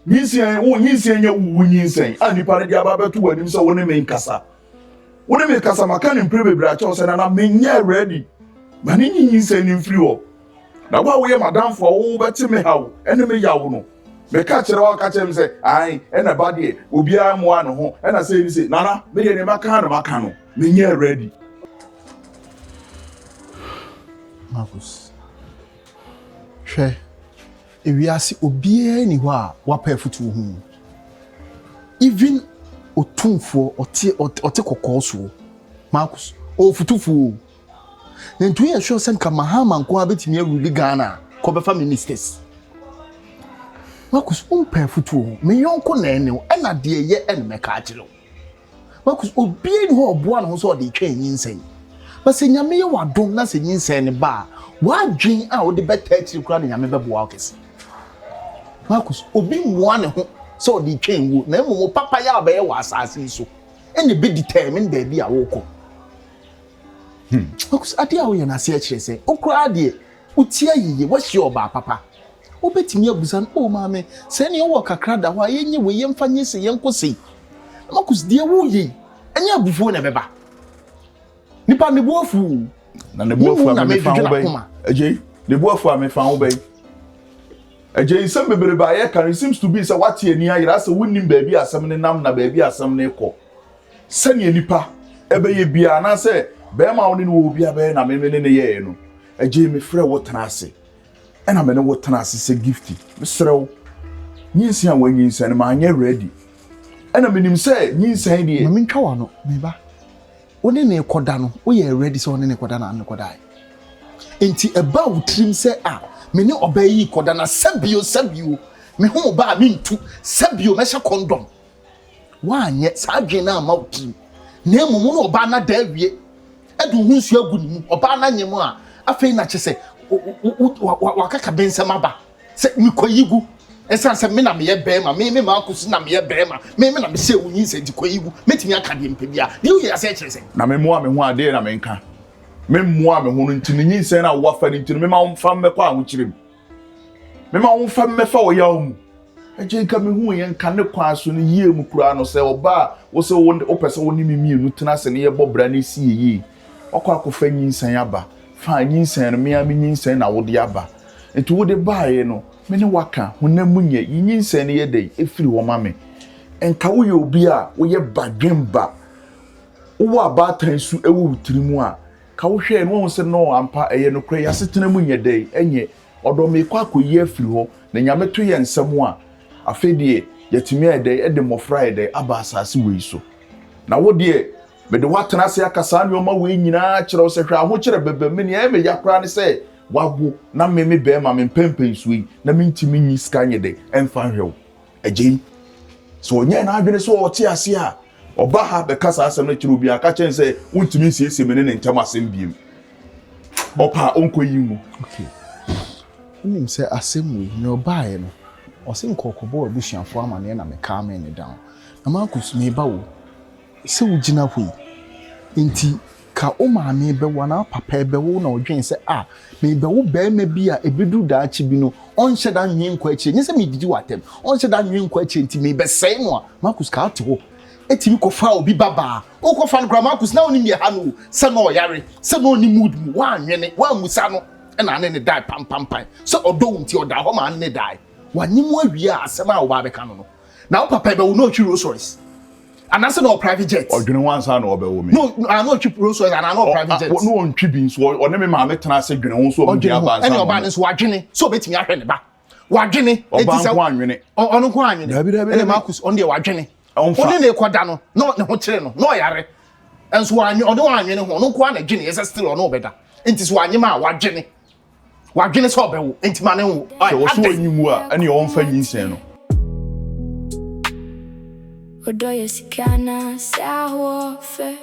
nyinsen nya wu nyinsen a nipa ne dia ba beto wanim se woni me nkasa maka ne mpre bebre a che se na me nya ready mani nyinsen ni mfiri ho na wa wo ye madam for wo beti me hawo ene me yawo no me ka kire wa ka kire me say ai ene ba de obi a mo an ho ene say ni say nana me de ne maka no me nya ready Marcus hwe ewiase obi ani ho a wa pa futu ho even otumfo ote kokoso Marcus o futufu Nentu ye sure sen ka Mahama nko abetimi awuli Ghana ko befa ministers. Marcus umpa futu me yonko na ene na de ye ene meka agiro. Marcus obi ni ho oboa no so de twa nyinsen. Ba se nyame ye wadom na se nyinsen ne ba wa dwen a wo de beta akiri kura na nyame beboa okese. Marcus obi mwa ne ho so de twa nwu na emu papa ya ba ye wa asase so. Ene be determine ba bi a wo ko. Marcus adia wo ye na se akire se okura de utia yiye wo hye oba papa obetimi abusan o maame se ne wo kakra da ho ayenye we ye mfanye se ye nkose Marcus de wo ye anya abufu na beba nipa ne boafu na ne boafu a me fa wo bai Agyei ne boafu a me fa wo bai Agyei sem bebere ba ye kan seems to be say what ye ni ayira se wonnim ba bi asem ne nam na ba bi asem ne ko se ne nipa ebe ye bia na se be ma woni no obi abe na me ne ye no Agyei me frɛ wo tenase ena me ne wo tenase se Gifty me srɛw nyinsia wa nyinsia ne ma anya ready ena me nim sɛ nyinsia die ma me ntwa wa no me ba woni ne koda no wo ye ready sɛ woni ne koda na an koda enti eba wutrim sɛ me ne oba yi koda na sabio me ho ba me ntu sabio me hye condom wa anye sa adwen na ma wutrim na emu no oba na da awie edu hunsu agu ni mu oba na nyem a afei na kyese wakaka bensema ba se mikoyigu esan se me na me ye bema me Marcus na me ye bema me na me se unyin se di koyigu metimi aka de mpebia de wo ye ase kyese na me moa me ho ade na me nka me moa me ho no ntini nyin se na wo fa ni ntini me ma wo fa me kwa ho kyerem me ma wo fa me fa wo yawo mu Agyei nka me hu ye nka ne kwa so ne yie mu kura no se oba wo se wo pese wo ni mienu tena se ne ye bobra ne si yie okwa akofa nyinsan aba fa nyinsan no me am nyinsan na wo de aba enti wo de baaye no me ne waka honam nye nyinsan ne ye dei efiri wo ma me enka wo ye obi a wo ye badwemba wo abatan su ewu tirimu a ka wo hwe no wo se no ampa eye no kra ya setena mu nye dei enye odo me kwa akoyi afiri ho na nyame to ye nsam a afedie yetimi edei ede mofra edei aba asase wei so na wo de me de watena se akasa ne oma we nyina kire wo se hwa ho kire bebe me ne me yakra ne se wago na me be ma me pempen suyi na me ntimi nyi ska nye de emfa hwew Agyei so onye na adwene so ote ase a oba ha be kasa asem na kire obi aka chen se untimi siesie me ne ntam asem biem opa onkoyi mu okay nim se asem we ne obae no ose nkokobo abusuafo amane na me ka me ne down na Marcus me ba wo se wugina hoi enti anka o maame be wana papa be wo na odwen se me be wo be ma bi a ebedu da achi bi no on hye da nwen kwa achi nyese me didi watem on hye da nwen kwa achi nti me be sei no a Marcus ka ate ho etimi ko fa obi baba o ko fa no gra Marcus na oni me ha no se no yare se no ni mood mu wa anwene wa musa no e na ne die pam se odo nti oda ho ma ne die wa nyimu awia asema wo ba be ka no na papa be wo no twi Rolls Royce and that's no private jet. Or you know one son or me. No, I know cheap Rolls Royce and I know private jet. No one tripping so or name my metan say you know so and your band is wagene so bet me ahwe ne ba wagene it is a one minute ono ko anwene and Marcus on the wagene on ne kwada no ne ho kire no yare enso wanwe odo wanwene ho no ko na gene is still on obeda enti so wanye ma wagene so obewo enti ma ne ho so onyimu a ene o mfa nyinsen no Odoye sikana sawofe.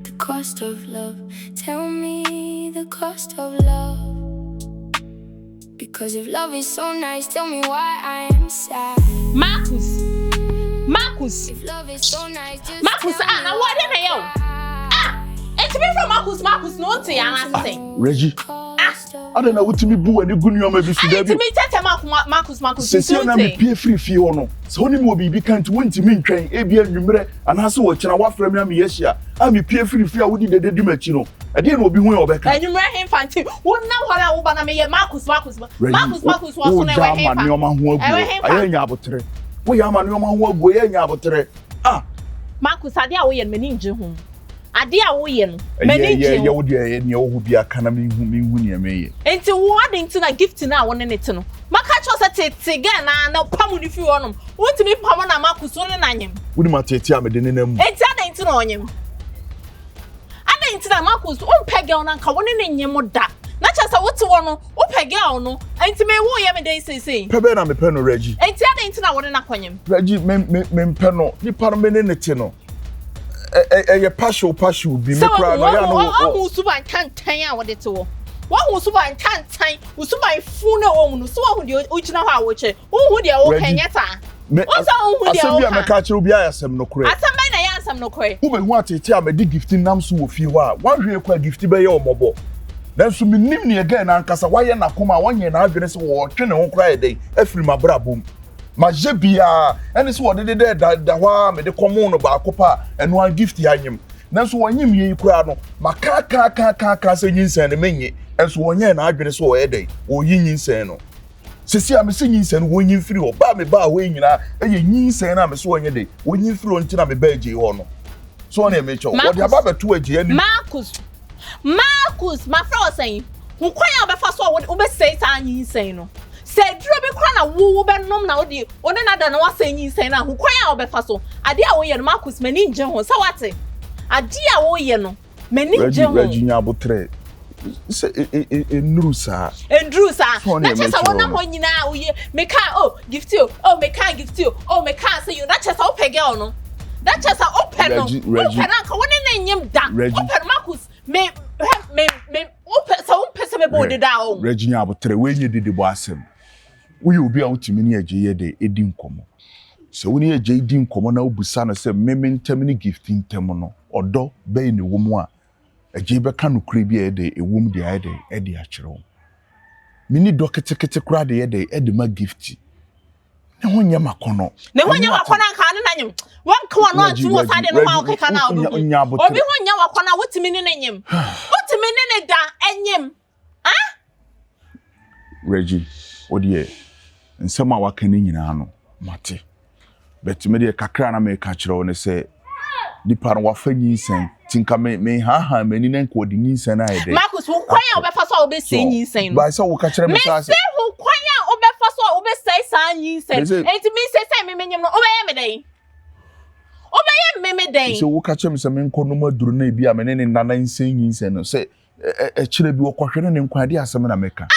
The cost of love. Tell me the cost of love. Because if love is so nice, tell me why I am sad. Marcus. If love is so nice, just Marcus, now what am I? It's me from Marcus, no tea, and Reggie. I don't know what to me boo and you good you may be so to me tell Marcus. Say na me pay free fee ono. So ni mo be kan to won to me twen e bia nwumre anaso wo kina wa fra me am yesia. Am pay free fee a wo di de du machi no. E dey no obi hu e obeka. Nwumre him fanti. Wo na wala wo ba na me ye Marcus wo so na we him. Ma nyoma ho agu. Aye nya abotre. Wo ya ma nyoma ho agu ye nya abotre. Marcus ade a wo ye mani nje ho. Ade a wo ye no mani nje. Ye wo de ne wo bi aka na me hu ne me ye. Enti wo ade nti na Gifty na wo ne ne te no. Maka cho se tete ga na pamu ni fi wonom. Wontimi pamu na Marcus wo ne na nyem. Wodi ma tete a me de ne nam. Enti ade nti na onyem. Ade nti na Marcus on pege on anka wo ne nyem da. Na cha se wote wo no, wo pege on no. Enti me wo ye me dey sei. Pebe na me pe no Reggie. Enti ade nti na wo ne na kwanyem. Reggie me pe no. Ni par me ne te no. Ye passion bi me kra no ya no. Wo suban tantan a wo de te wo. Wo suban tantan, wo suban fu na wo mu so wo de o gina ho a wo che. Wo de wo kanya ta. Wo sa wo de wo. Asem bi me ka kire obi ayasem no kure. Asem bai na ya asem no kure. Wo be hu atete a me di Gifty nam so wo fi ho a. Wan hwe kwa Gifty be ye omobo. Dan so me nim ne again na nkasa waye na koma wanye na adwene se wo twe ne ho kra ye dai afiri mabra bom. Ma jebia ene se wo de da hwa me de komo no ba akopa eno an Gifty anyem. Nanso wonyim ye kura no maka se nyinsen ne menye enso wonye na adwene so wo ye dai wo yi nyinsen no sisi a me se nyinsen no wonyin firi ho ba me ba ho nyina eye nyinsen na me so wonye dai wonyin firi ho ntina me ba Agyei ho no so na me cho wo de aba beto Agyei ani Marcus my friend saying who kwanya obefa so wo be say ta nyinsen no se duro be kra na wo be nom na wo de one na da na wa say nyinsen na who kwanya obefa so ade a wo ye no Marcus mani nje ho sa wate ade a wo ye no mani nje ho Regina abotre se endrusa na chesa wona ho nyina wo ye me ka Gifty me ka say you na chesa wo pege no na chesa open no open anka wona na nyem da open Marcus me open so pese me bo de da o Regina abotre we nye dede bo asem we obi a utimi ne Agyei ye de edi nkomo se woni Agyei di nkomo na obusa no se meme ntem ne Gifty ntem no odo be ni wo mu a Agyei be ka no kure bi e de ewum de ai de e de a kire wo mini do ketekete kura de ye de e de ma Gifty ne ho nya makono anka ne na nyem wan kwa no atu wo sade no ma okeka na obi ho nya wakona wotimi ne nyem wotimi ne da enyem Reggie odie nsem a waka ne nyina no mate betime de kakra na me ka kire wo ne se dipa no wafa nyinsen tinka me ha mani na nko de nyinsen na ede Marcus wo kwanya obefa so obese nyinsen no ba se wo ka kire me sa se wo kwanya obefa so obese sa nyinsen enti me se me menyem no obeye me dai obeye me dai se wo ka kire me se me nko no maduru na bi a me ne nana nsen nyinsen no se kire bi wo kwahwe ne nko ade asem na meka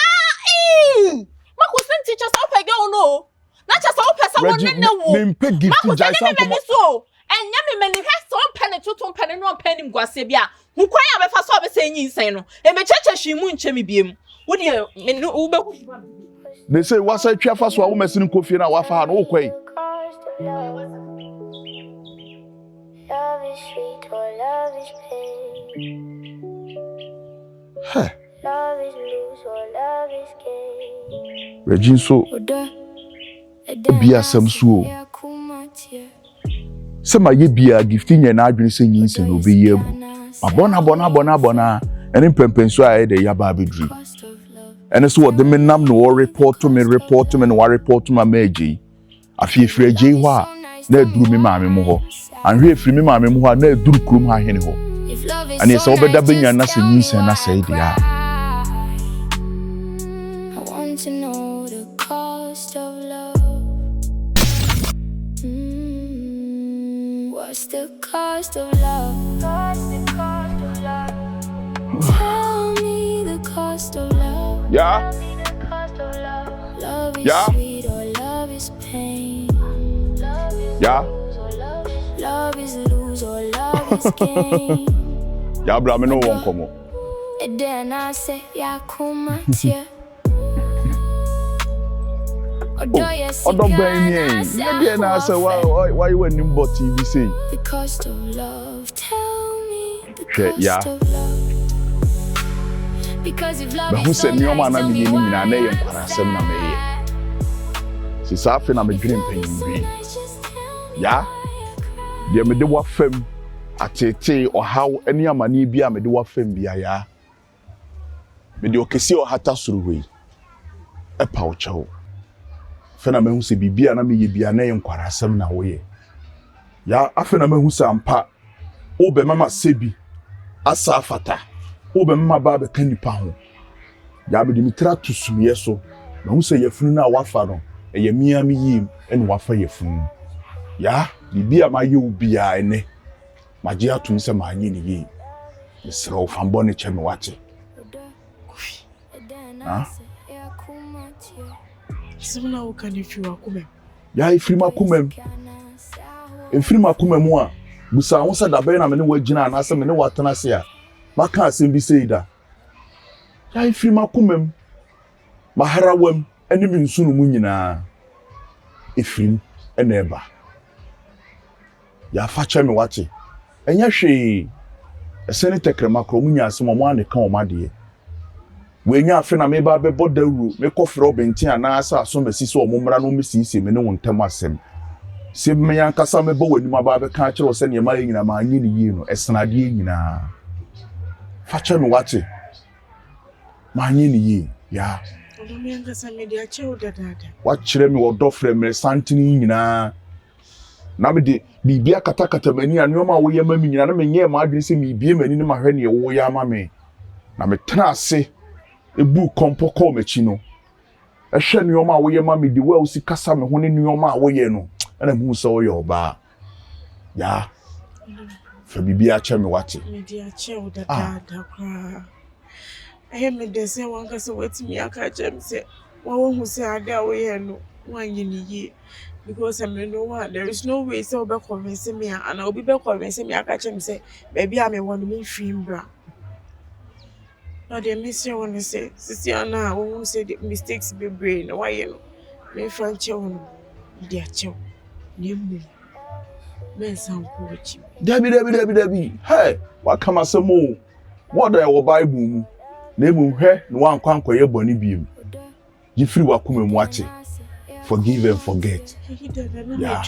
Marcus teacher so pege no na cha so pesa won na wo me mpe Gifty jaisa ko enya me mani he so pene tutum pene no pene mguase bia hukwan ya befa so be se nyinsen no e me cheche hwimu nche me biem wo de me wo be they say wasa twa fa so a wo masin kofie na wafa ha no wo kwai Love is sweet or love love is pain. Hey. Love is lose or love is gain. Regina so bia sam so se ma ye bia Gifty nya na adwene se nyinse no be ye abu abona ene pempenso a de ya ba bedru ene so de menam no report to me no report to my Agyei afie Agyei ho a na aduru me maame mo ho anhwe afiri me maame mo ho a na aduru krom ha hene ho ane se obeda benya na se nyinse na se dia to know the cost of love. What's the cost of love? What's the cost of love? Tell me the cost of love. Yeah. Tell me the cost of love. Love is Yeah. sweet or love is pain. Love is Yeah. love is lose or love is gain. Ya bra me no won komo. And then I say, yeah, come on, yeah. Odo ben me dey na say why you nim bot TV say the cost of love. Tell me the cost yeah. of love. Because if love But who said me oma na me ni nyina na ye nkwasem na me ye si sa fe na me dwene mpanyimbi ya de me de wa fam atete ohaw ani amane bi a me de wa fam bia ya me de okesi ohata suru hoi e pa o chawo fena mehu se bibia na meye bia na ye nkwarasem na wo ye ya afena mehu se ampa obe mama sebi asa afata obe mama ba be kanipa ho ya be dimitra tusumye so mehu se yefunu na wafa no eye mia mi yim ene wafa yefunu ya bibia ma ye obia ene maje atum se ma anye ni ye mesra ofambo ne che me wache ha Simna uka ni fi wakumem. Ya ifiri makumem a busa ho se da be na me ne wagina na se me ne watena se a maka asem bi sei da ya ifiri makumem maharawam ene mi nsunu mu nyina ifiri ene eba ya fache me wache enya hwe esene tekrema kro mu nya asem mo ane ka o made wenya afi na me ba be bodawru me kofro bentin ana asa aso mesi so omumra no mesisi me ne wontam asem se me yankasa me bo wani ma ba be ka kire se ne ma nyina ma anyi ni yi no esnade nyina fache me wache ma anyi ni yi ya Odo me yankasa me dia che odadada wa kire me wodo frɛ me santini nyina na me de bibia katakata mani anoma wo yema mi nyina na me nye ma adwene se mi bie mani ne ma hwɛ ne wo ya ma me na me tena ase ebu kompoko mechi no ehwe nioma a woye ma me di wa usi kasa me ho ne nioma a woye no ana mu so woye oba ya fa bibia che me wache me dia che odadada kwa aye me de se wanka se watimi aka chem se wo hu se ade a woye no wanyi ni yi because I know there is no way so be convince me and I'll be convince me aka chem se baby I me want me film bra. No, the mission want to say, Sister Anna, who say the mistakes be brain, why you know? Me French on the child. Name men sound poetry. Debbie. Hey, what come as some more? What I will Bible? Name her, no one can't call your bonny beam. You free what come and watch it. Forgive and forget. Yeah.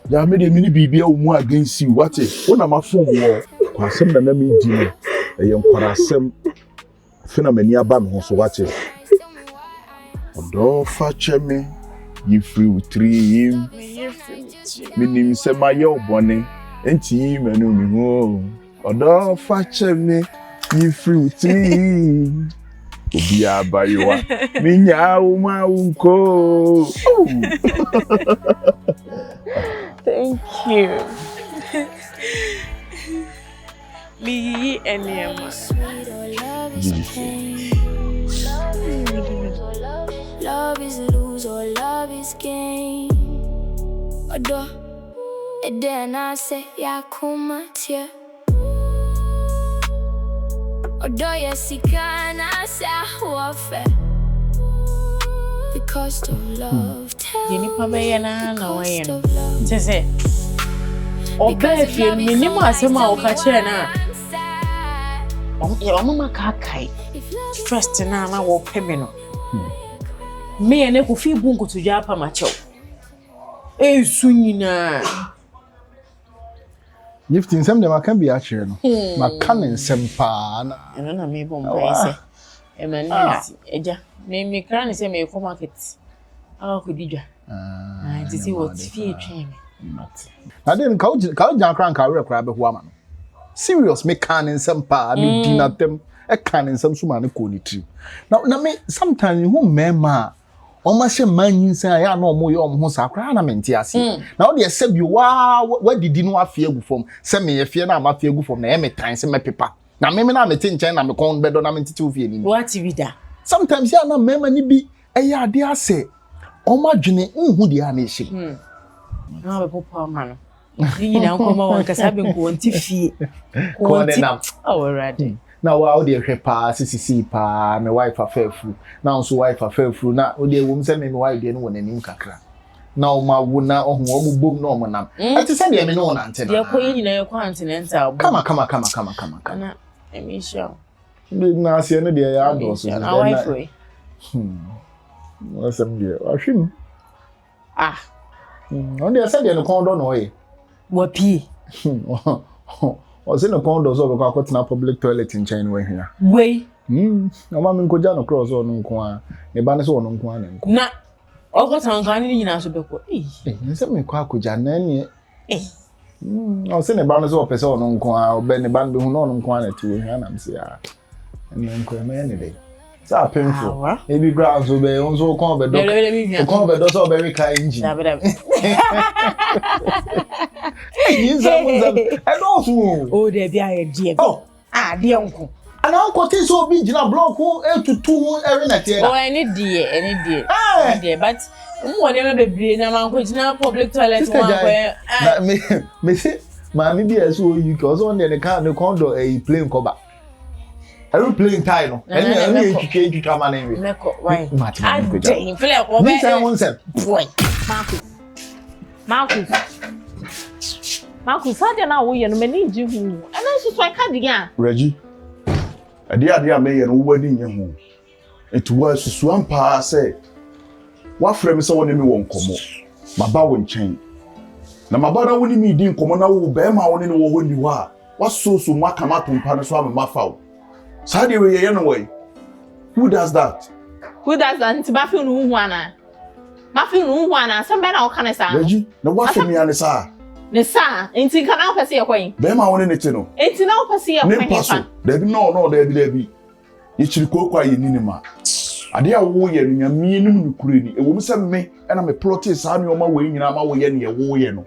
Ya me de mini bibia wo mu against you what it wona ma phone wo kwasem na me di no e ye nkwarasem fena mani aba me ho so what it odo fa cheme yi free utrim minim se ma ye obone enti manu mi ho odo fa cheme yi free utrim obi abayiwa minya uma unko. Thank you. Me and Emma. Love is lose or love is gain. Adore, and then I say, yeah, come at you. Adore, yes, you can, I say, who I feel. cost of love. Tell Jenny Pabeyana, the no way. cost of love. Say, Because if love is so minimum nice, asema tell me okachena. why I'm sad. Your mama kakai. If love is First na wo peme no. Me ene ko fi bunku to japa macho. Esu nyina. Gifty nsɛm de maka bi akyerɛ no. Maka ne nsɛm paa na. Eno na me bom pai se. E ma nisi. Eja. Me kra ne se me ko market. Awa ko didwa. Titi what fie twɛn me. Na den ka jan kran ka we kra be ho ama no. Serious me kan ne nsɛm paa ne di na tem. E kan ne nsɛm so ma ne ko ni tri. Na me sometimes who mema Oma she manyin say ya na omo ye omo ho sakra na menti ase na wo de ese bi wa didi no afie gu fom se me ye fie na ma afie gu fom na ye me tan se me pepa na me na me tin chen na me kon bedo na me titi ofie ni What bi da? sometimes ya na mema ni bi e ya ade ase oma dwene nhu de ya na ehye Na be popo ma no. Ni nyina nkoma won kasa be nko won ti fie. Ko ti. Oh already. na wa de hwe pa sisi pa me wife afafu na so wife afafu na o de wom se me wife de no wonanim kakra na o ma wo na ohun o mu bom na o mo nam ati se de me no na ante Ye ko nyina ye continental. kama Na emission. na ase no de ya do so Na wife we. Wasam de wa hwim Ah, on de se de no kon do no ye wa pie. o se no kon do so be kwa kwetena public toilet in China we hia Wei. o ma me nkoja no cross o no nko a ne ba ne so no nko a ne nko Na ogo tanka ni nyina so be ko. nse me kwa akoja na ne o se ne ba ne so o pese o no nko a o be ne ba ne be hu no nko a na ti we hia na mse a ne nko me ne de sa painful e bi ground so be on so kon be do kon be do so be ka engine Da. yin sa mun za I don't know O de bia ye die. Ah, de nko. ana ko ti so bi gina block etutu every night here Oh, any die. Die, but mo de me bebre na man ko gina public toilet mo ko. me say mami bi eso you cause on the car no condo a plane cover aeroplane tie no any etwitwa ma na nwe Meko, why? I dey feel ko be. Ni say won say Boy. Marcus, how do na wo ye no mani ji hu. Ana so so ka di ya. Reggie, ade a me ye no wadi nye ho. Etu wa susu ampa say wa frɛ me sɛ woni me won komo. Maba wo nkyɛn. Na maba na woni me di nkomo na wo be ma woni ne wo honi wa. Wa so mo aka ma tompa no so amama fawo. Saa de we ye no way. Who does that? Nti ba fi no hu ana. Ma fi no hu ana, some be na wo kana sa. Reggie, na wa fe me ane saa. Ne sa, nti kana wo pese ye kwen. Be ma woni ne te no. Nti na wo pese ye Ne kwen paso. fa. Dabi no dabi. Ye chiri kokwa ye ni ma. Ade a wo ye no nyame nim no kure ni. Ewo se me na me plot saa ne o ma we nyina ma wo ye ne ye wo ye no.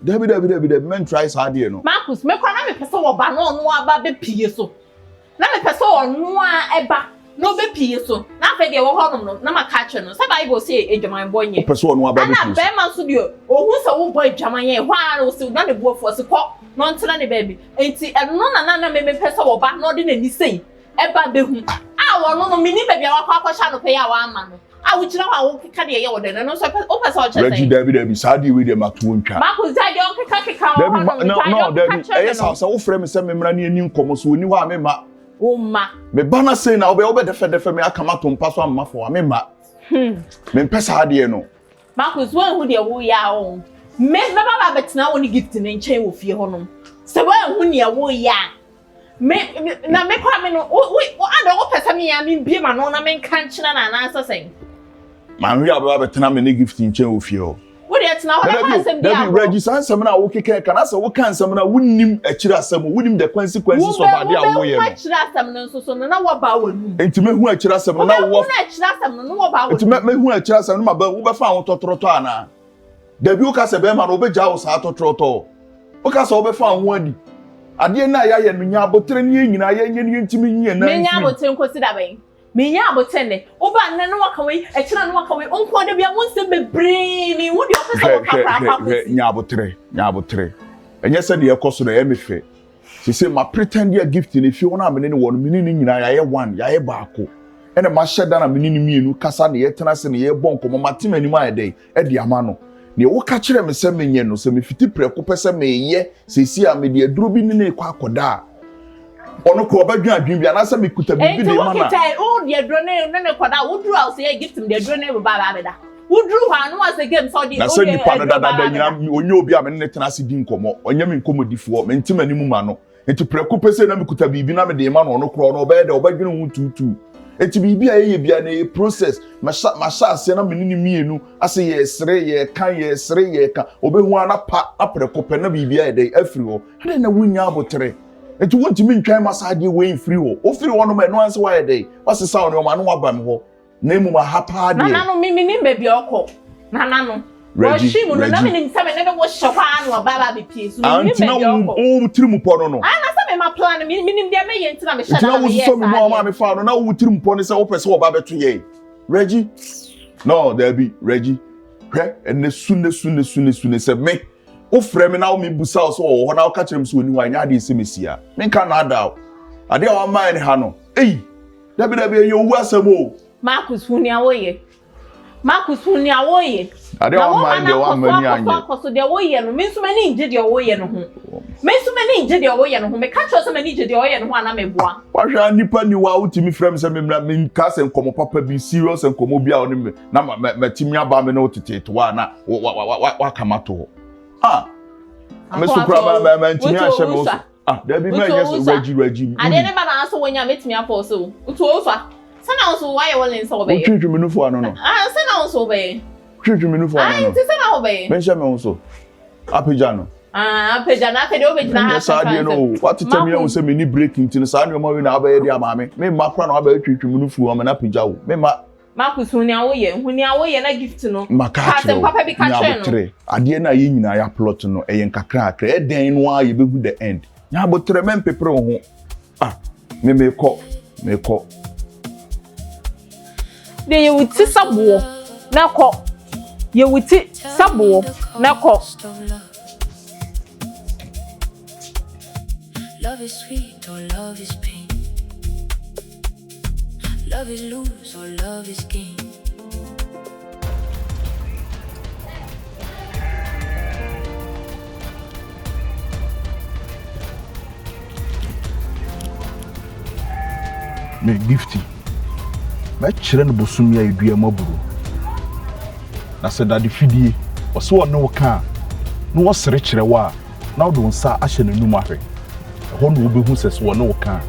Dabi men try saa de no. Marcus, me kwa na me pese wo ba no no aba be pie so. Na me pese wo no a eba no be pie so. Na fe de wo honom no na maka che no. Se Bible say edwaman boy nye. Pese wo no aba be pie. Ana be man so de ohun se wo boy edwaman ye. Hwa na wo se na de bo fo se ko. No ntena ne baby. Enti no na me pese wo ba no de na ni sei. Eba be hu. Ah wo no mini baby a wa kwa no pe ya wa ama no. Ah wo kira wa wo keka de ye wo de no so o pese o che sei. Reggie dabi saa de we de matu ntwa. Marcus dai de o keka Dabi no dabi yes so wo frɛ me sɛ me mra ne ani nkomo so oni hɔ a me ma. O ma. Me bana say na obe defe me akama to mpa so amma fo me ma. Me mpesa de no. Marcus when hu de wo ya o. Me baba betina woni gift ne nchen wo fie honom. Se when hu ne wo ya. Me na me kwa me no wo ado wo pesa me ya me bie ma no na me kan china na na asesen. Man wi baba betina me ne gift nchen wo fie ho. Wo de tina ho na asem bia. Dabi Reggie sansem na wo keke kana se wo kan sem na wonnim akira asem wonnim the consequences of ade a wo ye no. Wo akira asem no so na wo ba wonu. Enti me hu akira asem na wo. Wo akira asem no wo ba wonu. Enti me hu akira asem no ma ba wo be fa wo totoroto ana. Dabi wo ka se be ma no be ja wo sa totoroto. Wo ka se wo be fa wo adi. Ade na ya ye no nya abotre ne nyina ye nye ne ntimi nye na. Me nya abotre nkosi da ben. Me nya abotre ne. Wo ba nne no waka we, akira no waka we. Onko de bia won se bebre ni wo de ofesa wo kakra kwa. Nya abotre. Enye se de ekoso na ye me fe. Se ma pretend ya gift ni fi wona amene ne wono mini ni nyina ya ye one, ya ye baako. ene ma hyeda na menini mienu kasa ne yetena se ne ye bon komo matema ni ma ede e de ama no ne wo ka kire me se menye no se me fiti preko pese me ye sesi a me de aduro bi ne kwa akoda ono ko obadwan adwen bi anase me kuta bi de ma na o de aduro ne koda wo duru a o se ye gift me de aduro ne ba ba beda wo duru ha no was game so de na se nipa no da nyina onye obi a me ne tena se di nkomo onye me nkomodifo me ntima ni mu ma no enti preko pese na me kuta bi na me de ma no ono kro no obede obadwen hu tutu enti bibi a ye bia na process masha ase na menini mienu ase ye sere ye kan ye sere ye kan obehu ana pa apreko pe na bibi a dey afiri ho ade na wunya abotere enti wontimi ntwan masade we free ho o free ho no ma no anse wa ye dey wase sa ono ma no abam ho na emu ma hapa de na no mimi ni bebi okọ na no Reggie, no na me nse me ne wo hyepa no baba be pie so ni bebi okọ o tirimu po no ma plan mi nim dia me yenti na me hyɛ na wo so me mo ma me fa no na wo tirim po ne se wo pese wo ba beto ye Reggie no there be Reggie hwe ene sune se me wo frɛ me na wo me busa so wo ho na wo ka kyerem so oni wa nya ade se mesia me ka na ada ade a wo man ha no da bi ye owu asem o Marcus hunia wo ye ade wo man de wo mani anye so de wo ye no me nso mani nje de wo ye no ho me ka cho so mani nje de wo ye no ho ana me boa wa hwa nipa ni wa utimi frem se me ka se nkomo papa bi serious nkomo bia wo ne na matimi aba me na otete wa na wa kamato me so kura ma ntimi a hye me da bi me yes Reggie ade ne ba na so wonya metimi afo so utu ofa sana so why you willing so be twitwi me no fo ano no sana so be twitwi me no fo ano no ti sana be me hye me so apija no apija na fe de obejina ha sa de no what tell me o say me ni breaking tin sa no ma we na abaye de amame me ma kra na abaye twitwi me no fo am na apija wo me ma Marcus hunia wo ye na gift no ka se papa bi ka tre no ade na ye nyina ya plot no e yen kakra akra e den no a ye behu the end nya botre men pepre wo ho me ko de ye wuti sabo na ko ye wuti sabo na ko love is sweet or love is pain, love is lose or love is gain. Me Gifty ma kyerɛ no bosumi a edua maburu na sɛ dade fidie ɔsɛ wɔ ne wo ka no wɔ sere kyerɛ wa na wode nsa ahyɛ n'anum ahwɛ ɛhɔ no wobɛhu sɛ wɔ ne wo ka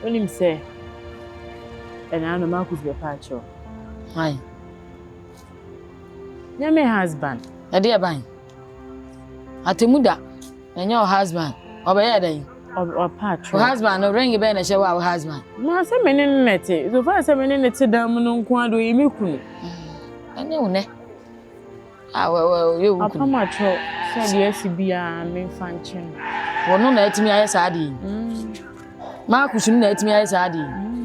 When him say, and I know Marcus be patcho. Aye. You're my husband. A dear bang. Atimuda, and your husband. Obey Or patcho. husband, or ring a bell and show our husband. Ma se menene nete. So far se menene nete da mu no nko ado yemi kunu. Ane une. Ah well you Papa macho se de asibia me fanchen. Wono na etimi aye saadi. Ma kusunu na etimi aye saadi.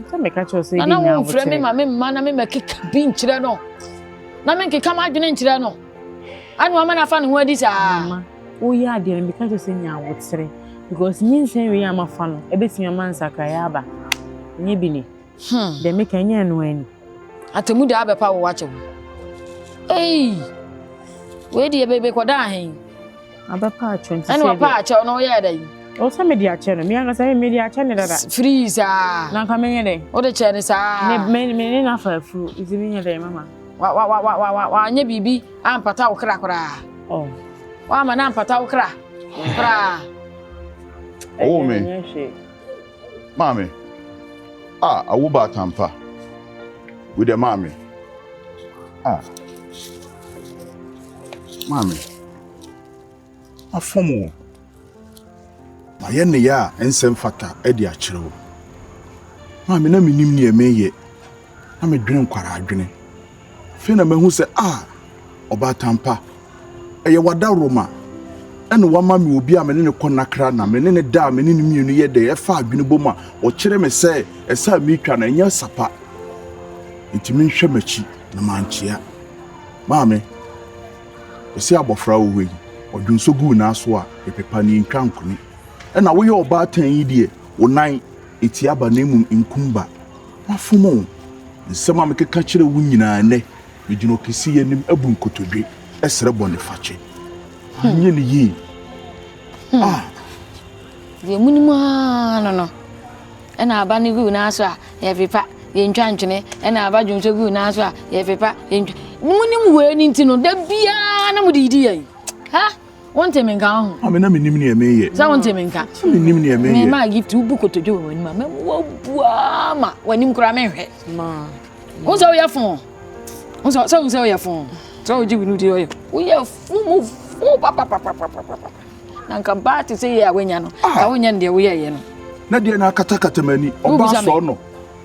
Se me ka cho se di Na nya wo frɛ me ma me ma na me makeka bi nkyerɛ no. Na me nkeka ma adwene nkyerɛ no. Anu ama na fa ne ho adi saa. Mama, o ya de me ka cho se nya wotere because nyinsen we am afa no ebetimi amansa kra ya aba. Nye bi ni. De me ka nya no ani. Atemu da abepa wo wache wo. Ei. We di bebe koda ahen. Abepa 20. Anu apa ache no ye da yi. O se me di ache no. Me anga se me di ache ne dada. Freeze ah. Na ka me nye de. O de che ne saa. Me na fa fu. Izi me nye de mama. Wa anya bibi ampata wo kra kra. Oh. Wa ma na ampata wo kra. Kra. Oh me. Mami. Ah, awu ba tampa. With the mami. Ah. Mami. Afomo. Ma ye ne ya ensem fata e di akire wo. Mami na minim ne emeye. Na me dwene nkwara adwene. Fe na mehu se oba tampa. Eye wada Roma. Ene wama mi obi a mene ne konakra na mene ne da mene ne mienu ye de e fa adwene boma o kire me se esa mi twa na nya sapa. Ntimi nhwe machi na manchia. Mami. Esi abofra wo wi. Odunso gu na so a epepa ni ntwa nkuni. Ena wo ye oba tan yi de wonan eti aba na emu nkumba. Mafumo. Nsema me keka kire wo nyina ne. Medino kesi yenim abu nkotodwe. Esere bone fache. Nye ni yi. Ye munimu no. Ena aba ni gu na so a ye pepa ye ntwa ntwene ena aba dwonso gu na so a ye pepa ye ntwa. Munimu we ni ntino da bia na mudidi yi. Ha? Wonte menka ho. Amena menim ne emeye. Sa wonte menka. Menim ne emeye. Me ma gift ubu kotodwe wo ni ma. Me wo bua ma wanim kura me hwe. Ma. Wonse wo ye fon. Wonse wo ye fon. So oji winu di oye. Wo ye fumu papa. Nanka ba ti se ye awenya no. Ka wonya ndie wo ye no. Na de na kata mani oba so no.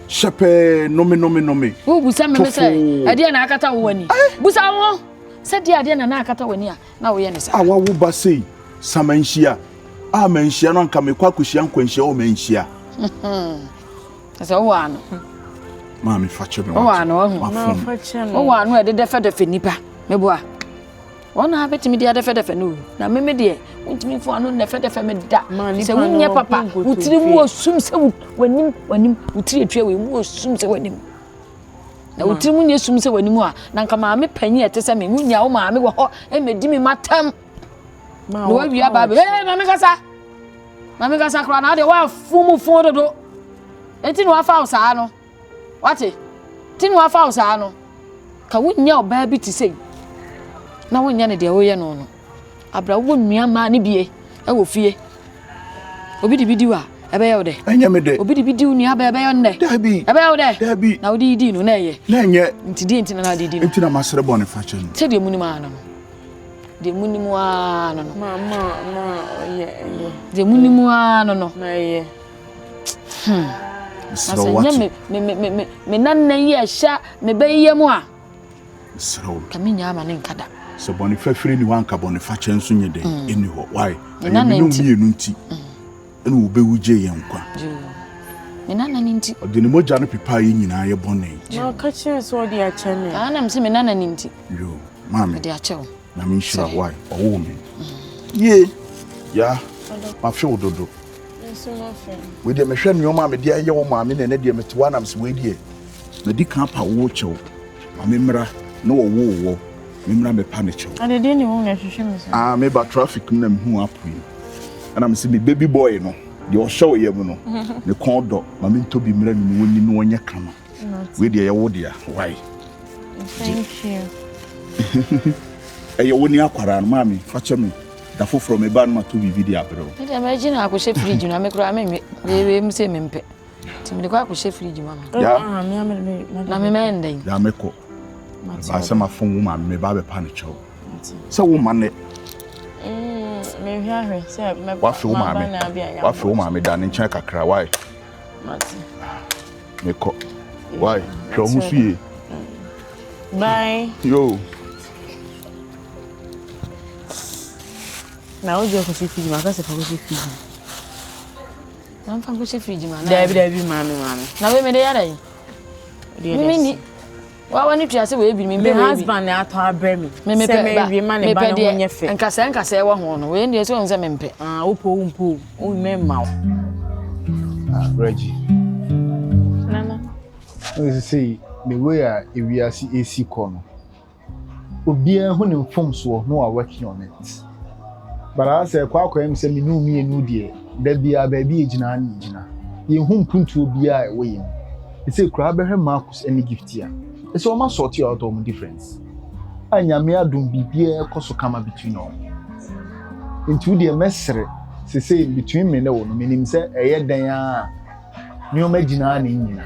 Shepe nome. Wo busa me say. Ade na akata wo wani. Busa wo. Se de ade na akata wani a na wo ye ne sa. Awa wo ba sei samanhia. Manhia no nka me kwa kuhia nkwanhia o manhia. Asa wo ano. Mami fache me. Wo ano ho. Ma fache no. Wo ano e de fe nipa. Meboa. Wona ha betimi de fe no. Na me de untimi fo ano ne fe me da. Se wonye papa, utiri mu osum se wanim utiri etwa we mu osum se wanim. Na utiri mu nye osum se wanim a na nka maame panyi ete se me munya wo maame wo ho e medi mi matam. Ma wo wi aba be maame kasa kra na de wa fumu dodo. Enti no afa usa no. Wate? Ti no afa usa no. Ka wonya oba bi ti sei. Na wonya ne de wo ye no no. Abra wo nua ma ne bie e wo fie. Obi di bidiwa ebe ye wo de. Enya me de. Obi di bidiw nua ba ebe ye nde. Dabi. Ebe ye wo de. Dabi. Na wo di no na ye. Na enye. Nti di nti na di no. Nti na masere bone fache no. Se de muni ma no. De muni mu ano no. Ma ye. De muni mu ano no. Na ye. So what? Me nanna yi ahya me beye mu a. So. Kaminya ama ne nkada. So bone fafiri ni wanka bone fache nso nye de eni ho. Why? Nana Enu mienu nti. Enu wo bewuje ye nkwa. Me nana ni nti. Ode ni moja no pepa yi nyina ye bone. Ma ka chere so di ache ne. Ana mse me nana ni nti. Yo, mami. De ache wo. Na me shira why? Owo me. Ye. Ya. Ma fe ododo. Nso ma fe. We de me hwe nneoma me de aye wo maame na ne de metewa nam se we die. Na di kan pa wo chew. Ma me mra na wo. Me mra me pa ne chew. Ade de ni wo na hwehwe me so. Me ba traffic na me hu apu. Ana me se me baby boy no. De o show ye mu no. Ne kon do. Ma me ntobi mra ni woni no onye kama. We de ye wo dia. Why? Thank you. Eye woni akwara no mami fache me. Da foforo me ba no to bi video abro. Me de Regina akose fridge na me kura me we me se me mpe. Ti me de kwa ko she fridge mama. Yeah. Na me mende. Ya meko. Ba se ma fon woman me ba be pa ne chew. Se woman ne. Me hwahwe se me Wa fe woman me. Wa fe woman me da ne nchen kakra why? Mati. Meko. Why? Show hu suye. Bye. Yo. Na o je ko se fridge ma ka se fa ko se fridge. Na mfa ko she fridge ma na. Dabi mami. Na we me de yada yi. Me ni. Wa wani twa se we bi me My husband na ato abre me. Me Se me wi ma ne ba na wonye fe. Nkasa e wo ho no. We ndi se won se me mpe. Upo. O me ma. Reggie. Nana. I say the way we are see AC corner. Obia hu ne mfom so no are working on it. But I say kwa am say me no me enu de da bia ba bi ejina na ejina. Ye hu mpuntu obia e we yim. I say kra be hwe Marcus any Gifty a. I say o ma sort out all difference. Anyame adum bibia ekoso kama between all. Into the mesre say between me na wo no menim say eye dan a ni o magina na nyina.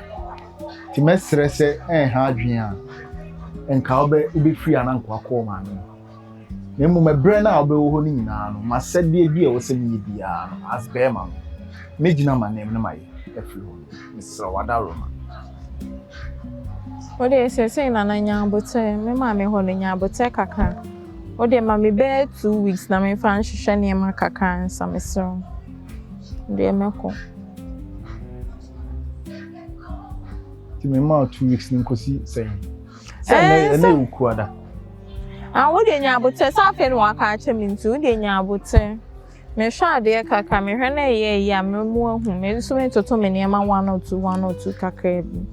Ti mesre say ha adwen a enka obe free ananko akoma no. Na mu mebre na obe wo ho ni nyina no masede bi e wo se mi bia no as be ma no. Magina manem na mai e free ho. Mr. Wadaroma. What they say na nyabote me ma me ho nyabote kaka. What they ma me be 2 weeks na me fan hwehwe ne ma kaka nsa me so. Dey meko. Ti me ma 2 weeks ni nkosi say. Say na ukuada. What they nyabote sa fe no aka ache me ntu what they nyabote. Me hwa de kaka me hwe na ye ya me mu ahu me so me toto me ne ma 102 kaka bi.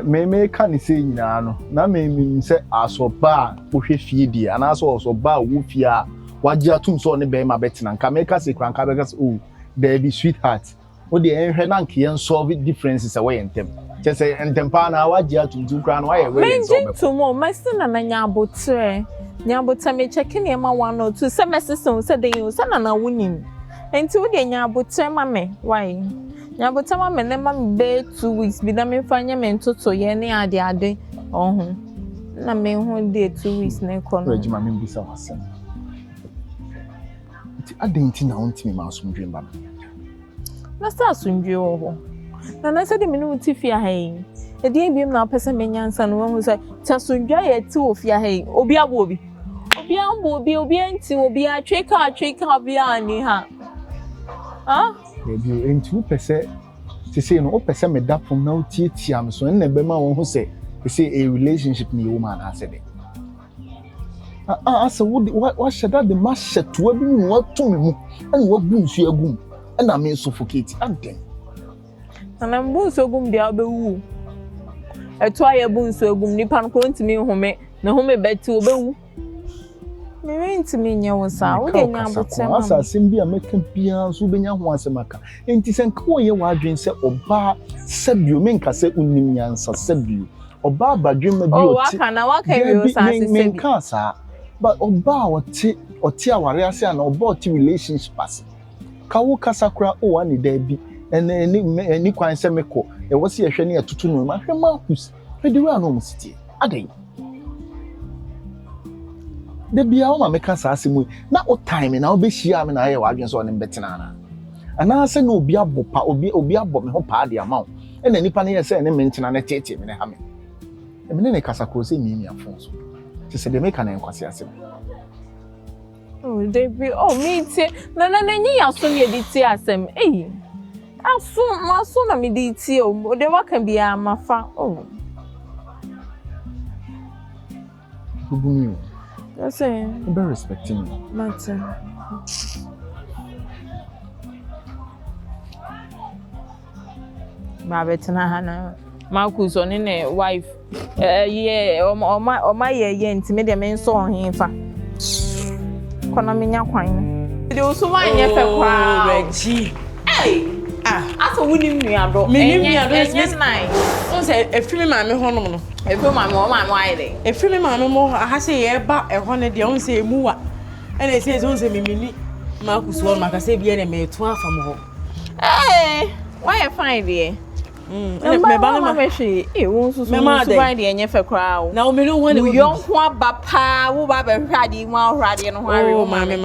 Me can say nyina no na me say asoba wo hwe fie die ana so asoba wo fie a waje atum so ne be ma betina nka me ka say kranka be ka say oh there be sweetheart wo de enhwe na nke yen solve differences away entem che say entem pa na waje atum tu kran no aye we yen so be to mo masina na nyabotre me check ne ma 102 se mesison se de yin se na wunim enti wo de nyabotre ma me why Nyabotama me ne ma be 2 weeks bi na me fanya me ntoto ye ne ade ohun na me hu de 2 weeks na kono Regina me bisa wasem ti adenti na ontimi ma asumdwe ba na sta asumdwe ho na se de me no ti fia hai e de biem na pese me nyansa no hu say ta asumdwe ye ti ofia hai obi abo obi enti obi atweka obi ani ha Maybe into pese to say no pese me da from now tiam so na be ma won ho say a relationship ni woman has said asa what should that the mash to abi no what to me mu and what bu nsu agum and na me suffocate aden na bu nsu agum dia obewu eto aye bu nsu agum nipa no ko ntimi home na home beti obewu me ntimi nya wo sa wo de nya botem asa simbi a meka bia so benya ho asemaka enti senka wo ye wadwen se oba sabio menka se unnim nyansa sabio oba badwema bi oti waka wi wo sa se menka sa but oba oti aware ase na oba oti relationship ase ka wo kasakura o ani da bi eni kwan se meko e wo se yehwe ne atutu no ma hwe Marcus hwe de wa no musiti adai de bia o ma meka sa asemu na o time na obehia me na ye wadwen so ne betina na ana se na obi abopa obi abo me ho pa de ama e na nipa ne ye se ne mentina na tete me ne ha me e me ne kasa ko se mi afon so ti se de meka na enkwase asem de bi mi ti na nyi aso ne di ti asem aso na me di ti o de waka bia mafa Bugumi o that's it. Be respecting me. Matter. Babetna hana. Marcus on ne wife. Yeah, o ma ye ntime de me nso ohin fa. Kona menya kwan. De osuma nye fe kwa. Reggie. Hey. Aso wunim nuado. Enye nine. O say efimi ma me honom no. Efe ma me o ma no ayede. Efimi ma me mo aha se ye ba eho ne de on say emuwa. Ene say on say mimini Marcus won makase bia ne me to afam ho. Why you find there? Me ba ma me hwe. Won so so find there enye fe kra o. Na o me no wan wo yon ho abapa wo ba be hwade mu ahwade no ho are o mame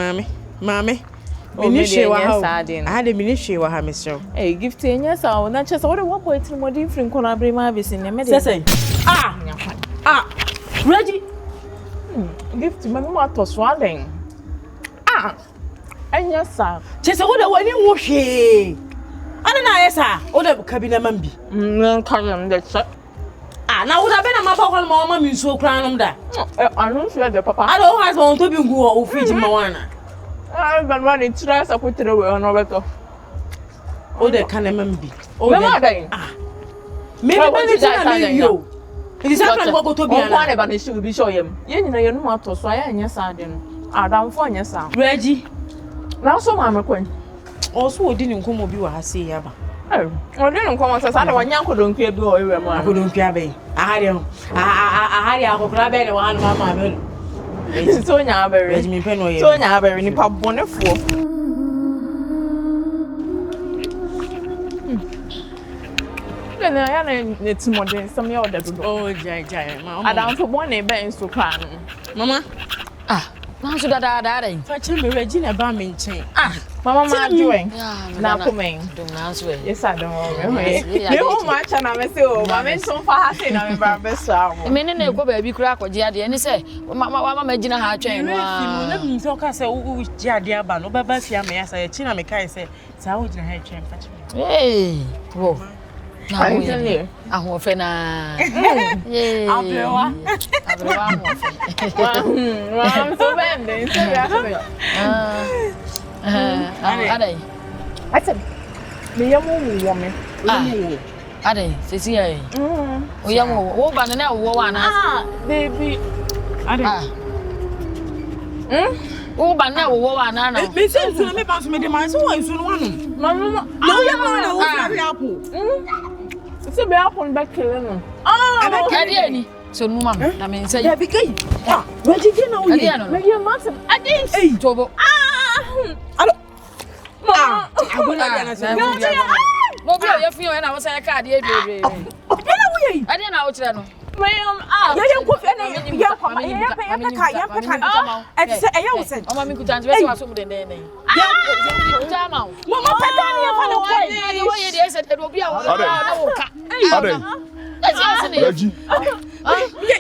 mini hwe wa ha de mini hwe wa ha mesrew Gifty enye sa o na chese wo de wo boy tiri modin free nkona bre ma be sin me de sese Reggie Gifty me mo atoso aden enye sa chese wo de wani wo hwe ana na yesa wo de kabina mambi kan de che na wo da be na maba kwal ma mi nsuo kran nom da anu nsuo de papa ada wo has won to bi ngu o fridge ma wana ban ma ni tira sa ko tire we no beto o de kan mambi o de ma dai me be ni tina me yo it is after go to bi ana o ne ba ni shi bi show yem ye nyina ye no ma to so aya nya sa de no adam fo nya sa Reggie na so ma me kwen o so odi ni nkomo bi wa ha se ya ba o de nkomo sa de wanya nkodonkua bi o ewe mu nkodonkua be ahari akokra be ne wa anu mama be so nya abere Reggie me pe no ye so nya abere ni pa bonefo na ya na timode some ya oda dodo oh jai mama adam fo bone be nso kwa no mama na so da dai fa che me Regina ba me nchen mama ma doing na komen na so yes I don't me ho ma cha na me se o ma me so fa ha se na me ba be so awo me ne na ekwo ba bi kura akwaje ade ni se mama Gina ha atwen no na mi so ka se u ji ade aba no ba ba fia me ya sa ya chi na me kai se sa u Gina ha atwen fa che wo na aho fe na abrewa wa so bende so ya adai ate me yamu wo me adai sisi ai o yamu wo ba na wo wa na baby adai wo ba na wo wa na na me se nsu na me ba so me de man so wa nsu no wanu mama no yamu na wo carry apple se be apple ba kele no ade ani so no mam na me say ya bi kai Reggie na wo ye me ye massive ade tobo alo agona na say no bi o ye fi o na wo say card e bebe na wo ye ade na wo kire no ya ko fe na ya kwa ya peka et se e ya wo se o ma mi kuta nti be se wa so mu den ya kuta ma mama peka ni ya fa no ko ni wo ye de se de obi a wo na wo ka Reggie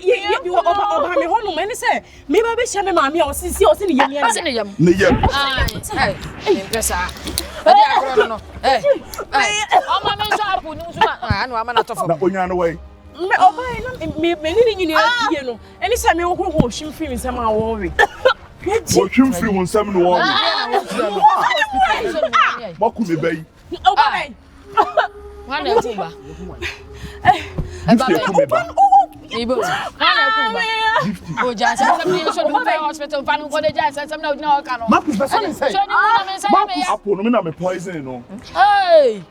ye oba me hono me ni se me ba be hia me maami a o sisi o se ni yemi ne yem ai pesa ade akoro no o ma me so apu ni so anu ama na tofo na onya no wai me oba me ni nyini ye no eni se me wo ho hwim film nsam a wo we wo hwim film nsam no wo maku me bai oba me wa na ku ba Ibo. Gifty. Oh, just some day should go to hospital. Fan go dey just some now no can. Maku person say. Maku apo no me na me poison no. Hey.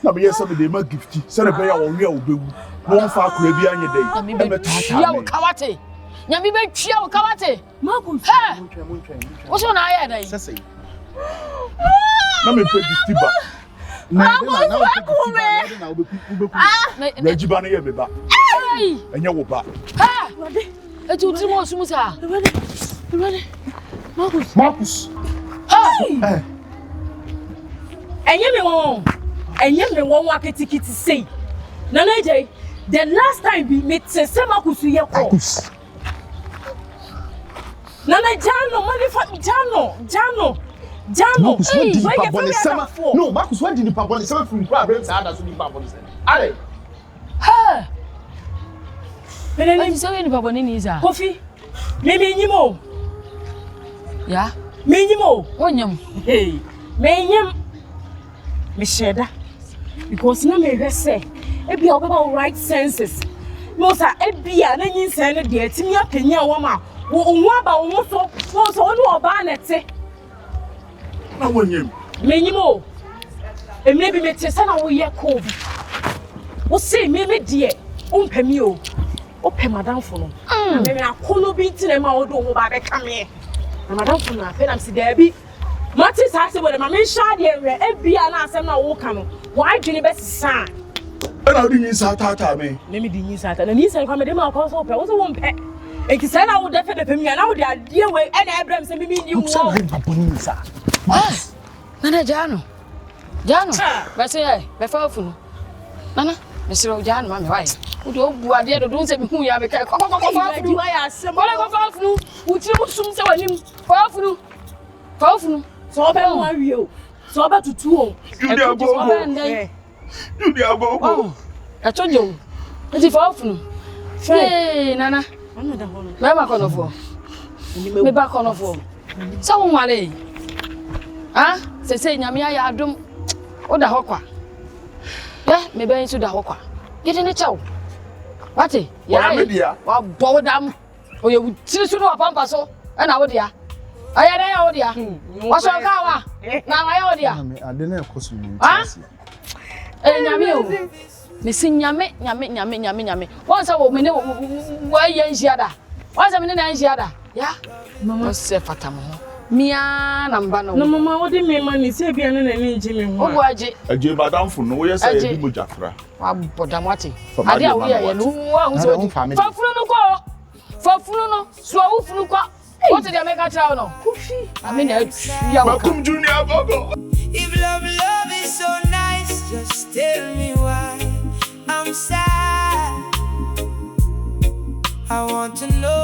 Na me yes me dey ma Gifty. Say na be ya wo we obewu. Won fa akura bi anye dey. Me be tia wo kawate. Nya me be tia wo kawate. Maku. Wo so na aye dai. Say. Na me pe Gifty ba. Na Reggie ba na ye me ba. Enye wo ba. Ha! Etu utimo osumu sa. Marcus. Hey! Enye me won waketikiti sei. Nana Agyei, the last time we met se Marcus ye ko. Nana Jano, money for Jano. Marcus, when did you pabon the summer? No, Marcus, when did you pabon the summer from crab? Brings out as you pabon the summer. Ale. Ha! Beleni so ni pabon ni za. Kofi. Me nyimo. Ya. Me nyimo. Wonyam. Hey. Me nyam. Me sheda. Because na me hwese. E bia obeba right senses. No sa e bia na nyinsa no de atimi apanya wo ma. Wo onwa ba wo so onu oba na te. Na wonyam. Me nyimo. E me bi me te sa na wo ye ko. Wo say me die. Ompami o. Ope madam for no. Na me akono bi ntire ma wo do wo ba be ka me. Na madam for no afa na si da bi. Mati sa se bo de ma me sha de enre ebia na asem na wo ka no. Why dwene be sisa? And I didn't say tata me. Let me di yin sa ta. Na ni say kwa me de ma ko so pe. Wo so won pe. Enti say na wo de fe de pe mi na wo de ade we e na Abraham se mi ni wo. Say bring papa ni sa. Nana Jano. Jano. Be say eh, be fa funu. Nana, me sire o Jano ma me why. Wo do bu ade do don se me hu ya be kai. Ko fa funu. Ko fa funu. Wo ti mu sum se wanim. Fa funu. Fa funu. So be mo awie o. So be tutu o. You dey go. You dey go. I told you. Eti fa funu. Hey, Nana. Anu da ho no. Me ba kono fo. Me ba kono fo. Se wo wale. Ah, se nyame ya adom. O da hɔ kwa. Me ben so da hɔ kwa. Gede ne chawo. Wate? Ya me dia. Wa bo dam. O ye tiri so no pampa so. E na wo dia. Aya na ya wo dia. Wa so ka wa. Na wa ya wo dia. Ade na ekoso ni. Ah? Nyame o. Me sin nyame. Won sa wo me ne wa ye nhiada. Won sa me ne na nhiada. Ya. Mama se fata mo. Mia na mba no. No mama wo de me ma ni se bia na ni nji me ho. Ogu aje. Agyei badam funu no wo ye say e bi mojafra. Wa bodam wate. Ade a wo ye no wa hu se. Fa funu no ko. Fa funu no. So wo funu ko. What did you make a child no? Kufi. I mean ya. Welcome Junior Gogo. If love is so nice, just tell me why I'm sad. I want to know